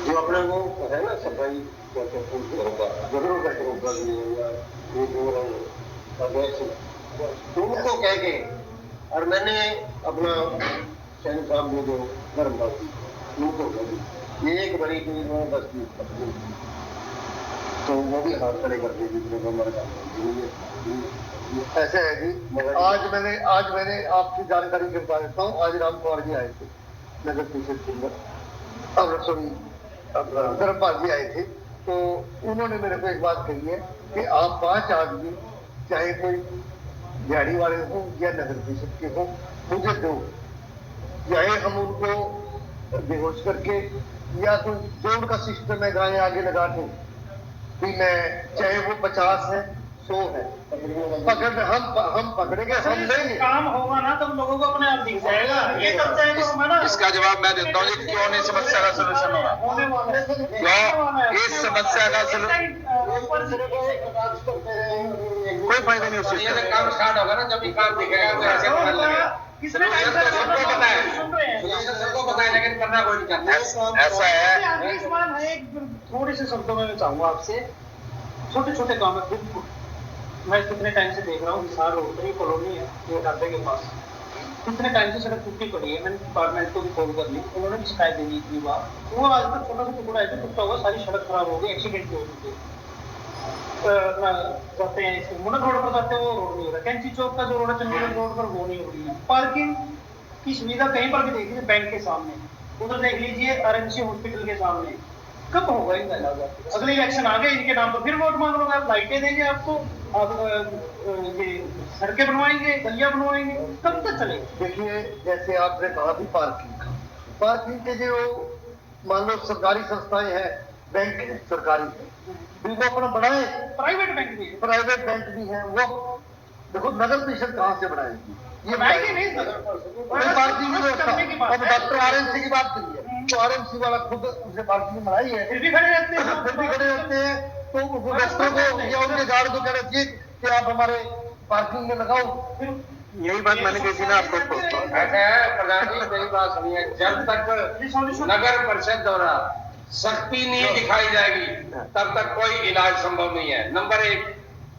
जो अपने वो है ना सफाई जरूर का उनको कह के, और मैंने अपना सैन साहब ने जो धर्मदास उनको कह दी, एक बड़ी चीज में बस तो वो भी हाथ खड़े कर दी। ऐसे है जी, आज मैंने आपकी जानकारी के बता देता हूँ। आज राम कुमार जी आए थे नगर परिषद के अंदर, अब सॉरी धर्मपाल जी आए थे, तो उन्होंने मेरे को एक बात कही है कि आप 5 आदमी, चाहे कोई दिहाड़ी वाले हों या नगर परिषद के हों, मुझे दो, चाहे हम उनको बेहोश करके या कोई जोड़ का सिस्टम है गाय आगे लगा के भी, मैं चाहे वो 50 है 100 है पकड़, हम पकड़ेंगे, हम लेंगे। काम होगा ना तब लोगों को अपने आप दिख जाएगा। ये तब चाहेगा हमारा। इसका जवाब मैं देता हूँ, क्यों नहीं समस्या का सोल्यूशन होगा, होने वाला है। क्यों इस समस्या का कोई फायदा नहीं उस चीज ये का। जब काम स्टार्ट होगा ना, जब भी काम दिखेगा तो ऐसे पता लगेगा। किसने टाइम तो सबको पता है, सुन रहे हैं? सबको पता है, लेकिन करना कोई नहीं करता। ऐसा है। आखिरी सवाल है, एक थोड़े से शब्दों में मैं चाहूंगा आपसे, छोटे छोटे काम है। मैं कितने टाइम से देख रहा हूँ, हिसार रोड कॉलोनी है ये ढाबे के पास, कितने टाइम से सड़क टूटी पड़ी है। मैंने डिपार्टमेंट को भी कॉल कर ली, उन्होंने भी शिकायत दे दी इतनी बार। वो आज तक छोटा सा टुकड़ा है टूटा हुआ, सारी सड़क खराब हो गई, एक्सीडेंट हो गई। जाते हैं इसके मुनक रोड पर जाते हैं, वो रोड नहीं हो रहा। कैंची चौक का जो रोड है चंडीगढ़ रोड पर, वो नहीं हो रही है। पार्किंग की सुविधा कहीं पर भी देख लीजिए, बैंक के सामने, उधर देख लीजिए RMC हॉस्पिटल के सामने। कब होगा इनका इलाज? अगले इलेक्शन आ गए, इनके नाम पर फिर वोट मांग लोगे, आप लाइटें देंगे आपको, आप ये सड़कें बनवाएंगे, गलियां बनवाएंगे, कब तक चलेगा? देखिए, जैसे आपने कहा भी पार्किंग के जो मान लो सरकारी संस्थाएं हैं, बैंक सरकारी है, उनको अपना बनाए, प्राइवेट बैंक भी है, प्राइवेट बैंक भी है, वो देखो नगर परिषद कहाँ से बनाएगी? ये बनाएगी नहीं सर। पार्किंग की व्यवस्था, अब डॉक्टर RMC की बात करिए तो RMC वाला खुद उसने पार्किंग बनाई है, फिर भी खड़े रहते हैं, फिर भी खड़े रहते हैं। तो डॉक्टर को या उनके गार्ड को कहना चाहिए कि आप हमारे पार्किंग में लगाओ। यही बात मैंने कही थी ना आपको। ऐसा है प्रधान जी, मेरी बात सुनिए, जब तक नगर परिषद द्वारा सख्ती नहीं दिखाई जाएगी तब तक कोई इलाज संभव नहीं है। नंबर 1।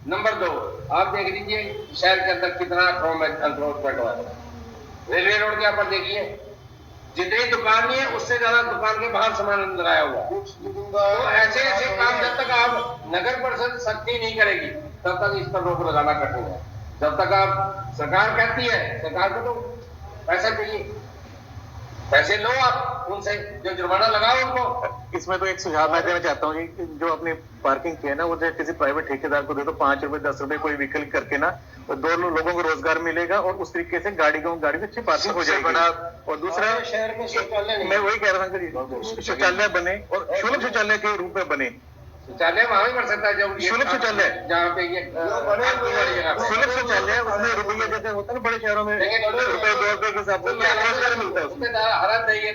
नंबर 2, आप देख लीजिए शहर के अंदर कितना एनक्रोचमेंट हुआ है। रेलवे रोड के ऊपर देखिए, जितनी दुकान नहीं है उससे ज्यादा दुकान के बाहर सामान अंदर आया हुआ है। तो ऐसे ऐसे काम जब तक आप नगर परिषद सख्ती नहीं करेगी तब तक इस पर रोक लगाना कठिन है। जब तक आप, सरकार कहती है, सरकार को तो पैसा चाहिए, पैसे लो आप उनसे, जो जुर्माना लगाओ उनको। इसमें तो एक सुझाव मैं देना चाहता हूँ कि जो अपनी पार्किंग की है ना, वो किसी प्राइवेट ठेकेदार को दे दो, 5 रुपए 10 रुपए कोई व्हीकल करके ना, तो 2 लोगों को रोजगार मिलेगा और उस तरीके से गाड़ी में अच्छी पार्किंग हो जाएगी। और दूसरा, शहर में शौचालय मैं वही कह रहा था, शौचालय बने और शुल्क शौचालय के रूप में बने। शौचालय वहां भी बन सकता है जब शुल्क शौचालय जहाँ पे ये शुल्क शौचालय, उसमें रुपये जैसे होता है ना बड़े शहरों में, रुपए 2 रुपए के हिसाब से रोजगार मिलता है उसमें। हालत नहीं है,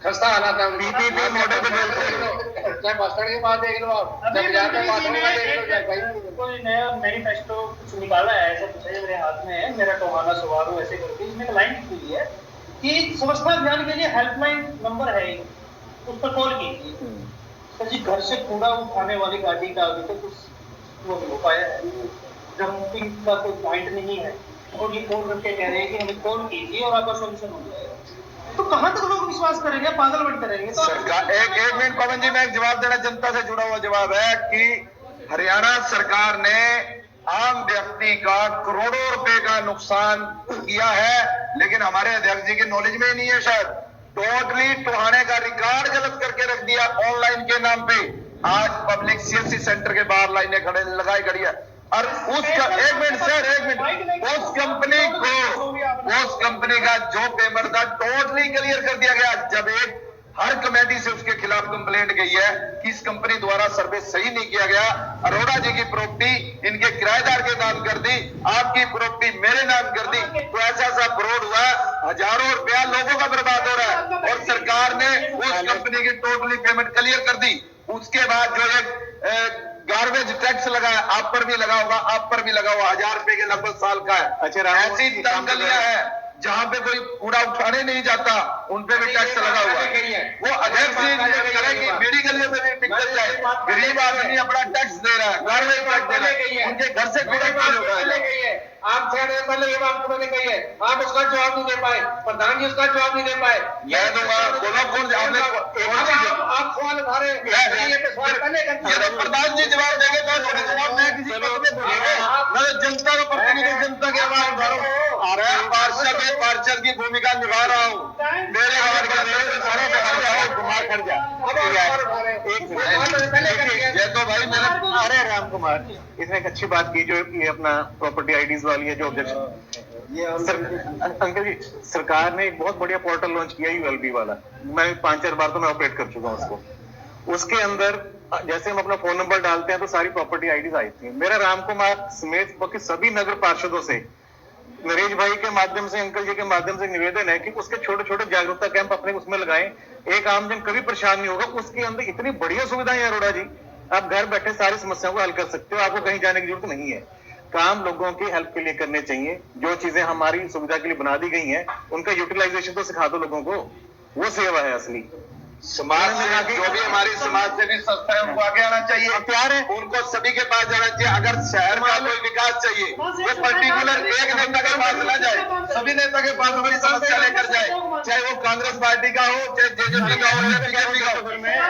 खस्ता हालत है। PPP मॉडल पे चाहे बस स्टैंड के पास देख लो आप, जब जाके बाथरूम में देख लो, कोई नया मैनिफेस्टो कुछ निकाला है, ऐसा कुछ है, मेरे हाथ में है, मेरा टोहाना सवार ऐसे करके, इसमें एक लाइन लिखी हुई है कि स्वच्छता अभियान के लिए हेल्पलाइन नंबर है, उस पर कॉल कीजिए। तो जी घर से कूड़ा उठाने वाली गाड़ी का अभी तक वो नहीं हो पाया है, डंपिंग का कोई पॉइंट नहीं है, और ये कॉल करके कह रहे हैं कि हमें कॉल कीजिए और आपका सोल्यूशन हो जाएगा। तो कहाँ तक लोग विश्वास करेंगे? पागल बनते रहेंगे। तो सरकार, एक मिनट पवन जी, मैं एक जवाब देना, जनता से जुड़ा हुआ जवाब है कि हरियाणा सरकार ने आम व्यक्ति का करोड़ों रुपए का नुकसान किया है, लेकिन हमारे अध्यक्ष जी के नॉलेज में ही नहीं है शायद। टोटली टोहाने का रिकॉर्ड गलत करके रख दिया ऑनलाइन के नाम पे। आज पब्लिक सीएससी सेंटर के बाहर लाइनें खड़े लगाई खड़ी है। और एक मिनट सर, एक मिनट, उस कंपनी का जो पेमेंट था टोटली क्लियर कर दिया गया। जब एक हर कमेटी से उसके खिलाफ कंप्लेंट गई है कि इस कंपनी द्वारा सर्वे सही नहीं किया गया, अरोड़ा जी की प्रॉपर्टी इनके किराएदार के नाम कर दी, आपकी प्रॉपर्टी मेरे नाम कर दी, तो ऐसा फ्रॉड हुआ, हजारों रुपया लोगों का बर्बाद हो रहा है। और सरकार ने उस कंपनी की टोटली पेमेंट क्लियर कर दी। उसके बाद जो एक गार्बेज टैक्स लगा है, आप पर भी लगा होगा, आप पर भी लगा हुआ, 1000 रुपए के लगभग साल का है। अच्छा, ऐसी दंगलियां हैं जहां पे कोई कूड़ा उठाने नहीं जाता, उन पे भी टैक्स लगा हुआ है। वो अध्यक्ष जी करेंगे मेरी गलियों में भी निकल जाए, गरीब आदमी अपना टैक्स दे रहा है, गार्बेज टैक्स दे रहा है, उनके घर से कूड़ा चोरी हो रहा है। आप 6 दिन पहले ये बात मैंने कही है, आप उसका जवाब नहीं दे पाए, प्रधान जी उसका जवाब नहीं दे पाए। मैं दूंगा, बोलो कौन आपने आप सवाल उठा रहे हैं, प्रधान जी जवाब देंगे तो थोड़ी जवाब मैं किसी मैं जनता का प्रतिनिधि, जनता की आवाज उठा रहा हूँ, पार्षद की भूमिका निभा रहा हूँ। मेरे वार्ड के अंदर सारे कुमार खड़ जा, ये तो भाई मेरा। अरे राम कुमार, इसने एक अच्छी बात की जो ये अपना प्रॉपर्टी आईडीज वाली है जो अंकल जी, सरकार ने एक बहुत बढ़िया पोर्टल लॉन्च किया यूएलबी वाला। मैं 5-4 बार तो मैं ऑपरेट कर चुका हूँ उसको। उसके अंदर जैसे हम अपना फोन नंबर डालते हैं तो सारी प्रॉपर्टी आईडीज आई थी। मेरा राम कुमार समेत बाकी सभी नगर पार्षदों से, नरेश भाई के माध्यम से, अंकल जी के माध्यम से निवेदन है कि उसके छोटे छोटे जागरूकता कैंप अपने उसमें लगाएं। एक आमजन कभी परेशान नहीं होगा। उसके अंदर इतनी बढ़िया सुविधाएं हैं अरोड़ा जी, आप घर बैठे सारी समस्याओं को हल कर सकते हो, आपको कहीं जाने की जरूरत नहीं है। काम लोगों की हेल्प के लिए करने चाहिए। जो चीजें हमारी सुविधा के लिए बना दी गई हैं उनका यूटिलाइजेशन तो सिखा दो लोगों को, वो सेवा है असली। समाज से जो भी हमारी समाज सेवी संस्था है उनको आगे आना चाहिए, प्यार है, उनको सभी के पास जाना चाहिए। अगर शहर का कोई विकास चाहिए वो पर्टिकुलर एक नेता के पास ना जाए, सभी नेता के पास हमारी समस्या लेकर जाए, चाहे वो कांग्रेस पार्टी का हो, चाहे जेजेपी का हो, या बीजेपी का हो।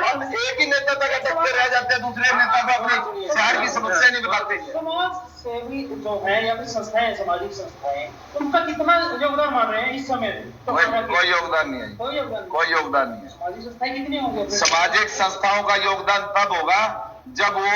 हम एक ही नेता तक अटकते रह जाते हैं, दूसरे नेता को अपनी शहर की समस्या नहीं बताते। समाज सेवी जो है या फिर संस्थाएं, सामाजिक संस्थाएं, उनका कितना योगदान मान रहे हैं इस समय में? कोई योगदान नहीं है, कोई योगदान नहीं है। सामाजिक संस्थाएं कितनी होंगी? सामाजिक संस्थाओं का योगदान तब होगा जब वो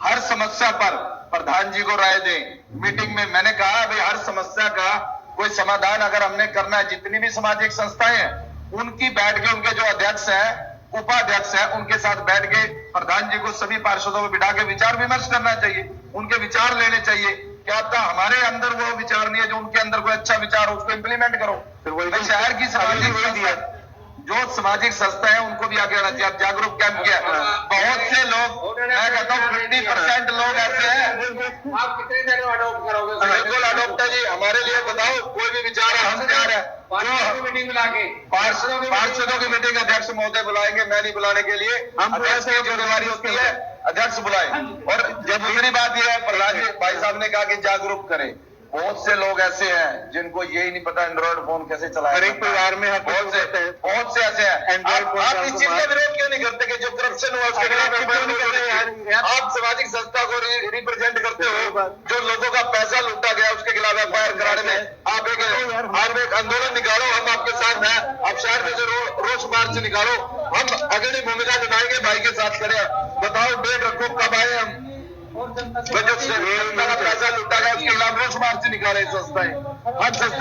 हर समस्या पर प्रधान जी को राय दें। मीटिंग में मैंने कहा भाई हर समस्या का कोई समाधान अगर हमने करना है, जितनी भी सामाजिक संस्थाएं हैं उनकी बैठ के, उनके जो अध्यक्ष है, उपाध्यक्ष है, उनके साथ बैठ के प्रधान जी को सभी पार्षदों को बिठा के विचार विमर्श करना चाहिए, उनके विचार लेने चाहिए। क्या पता हमारे अंदर वो विचार नहीं है, जो उनके अंदर कोई अच्छा विचार हो उसको इम्प्लीमेंट करो। फिर शहर की सामाजिक जो सामाजिक संस्था है उनको भी आगे आना चाहिए। जागरूक कैंप किया, बहुत से लोग, मैं कहता हूँ 50% लोग ऐसे हैं। आप कितनी देर में अडॉप्ट करोगे? बिल्कुल अडॉप्ट है जी, हमारे लिए बताओ कोई भी विचार है, हम तैयार है। मीटिंग बुला के पार्षदों की मीटिंग अध्यक्ष महोदय बुलाएंगे, मैं नहीं बुलाने के लिए, हम अध्यक्ष की जिम्मेदारी होती है, अध्यक्ष बुलाए। और जब दूसरी बात यह है, प्रहलाद जी भाई साहब ने कहा कि जागरूक करें। बहुत से लोग ऐसे हैं जिनको यही नहीं पता एंड्रॉइड फोन कैसे चलाया। हर एक परिवार में बहुत से ऐसे हैं। आप इस चीज का विरोध क्यों नहीं करते कि जो करप्शन हुआ उसके खिलाफ आप सामाजिक संस्था को रिप्रेजेंट करते हो? जो लोगों का पैसा लूटा गया उसके खिलाफ एफआईआर कराने में आप एक आंदोलन निकालो, हम आपके साथ हैं। आप शहर में जो रोष मार्च निकालो, हम अग्रणी भूमिका निभाएंगे, भाई के साथ करें। बताओ डेट रखो कब आए हम, जो पैसा लूटा गया उसके खिलाफ रोष मार्च निकाले संस्थाएं, हर संस्था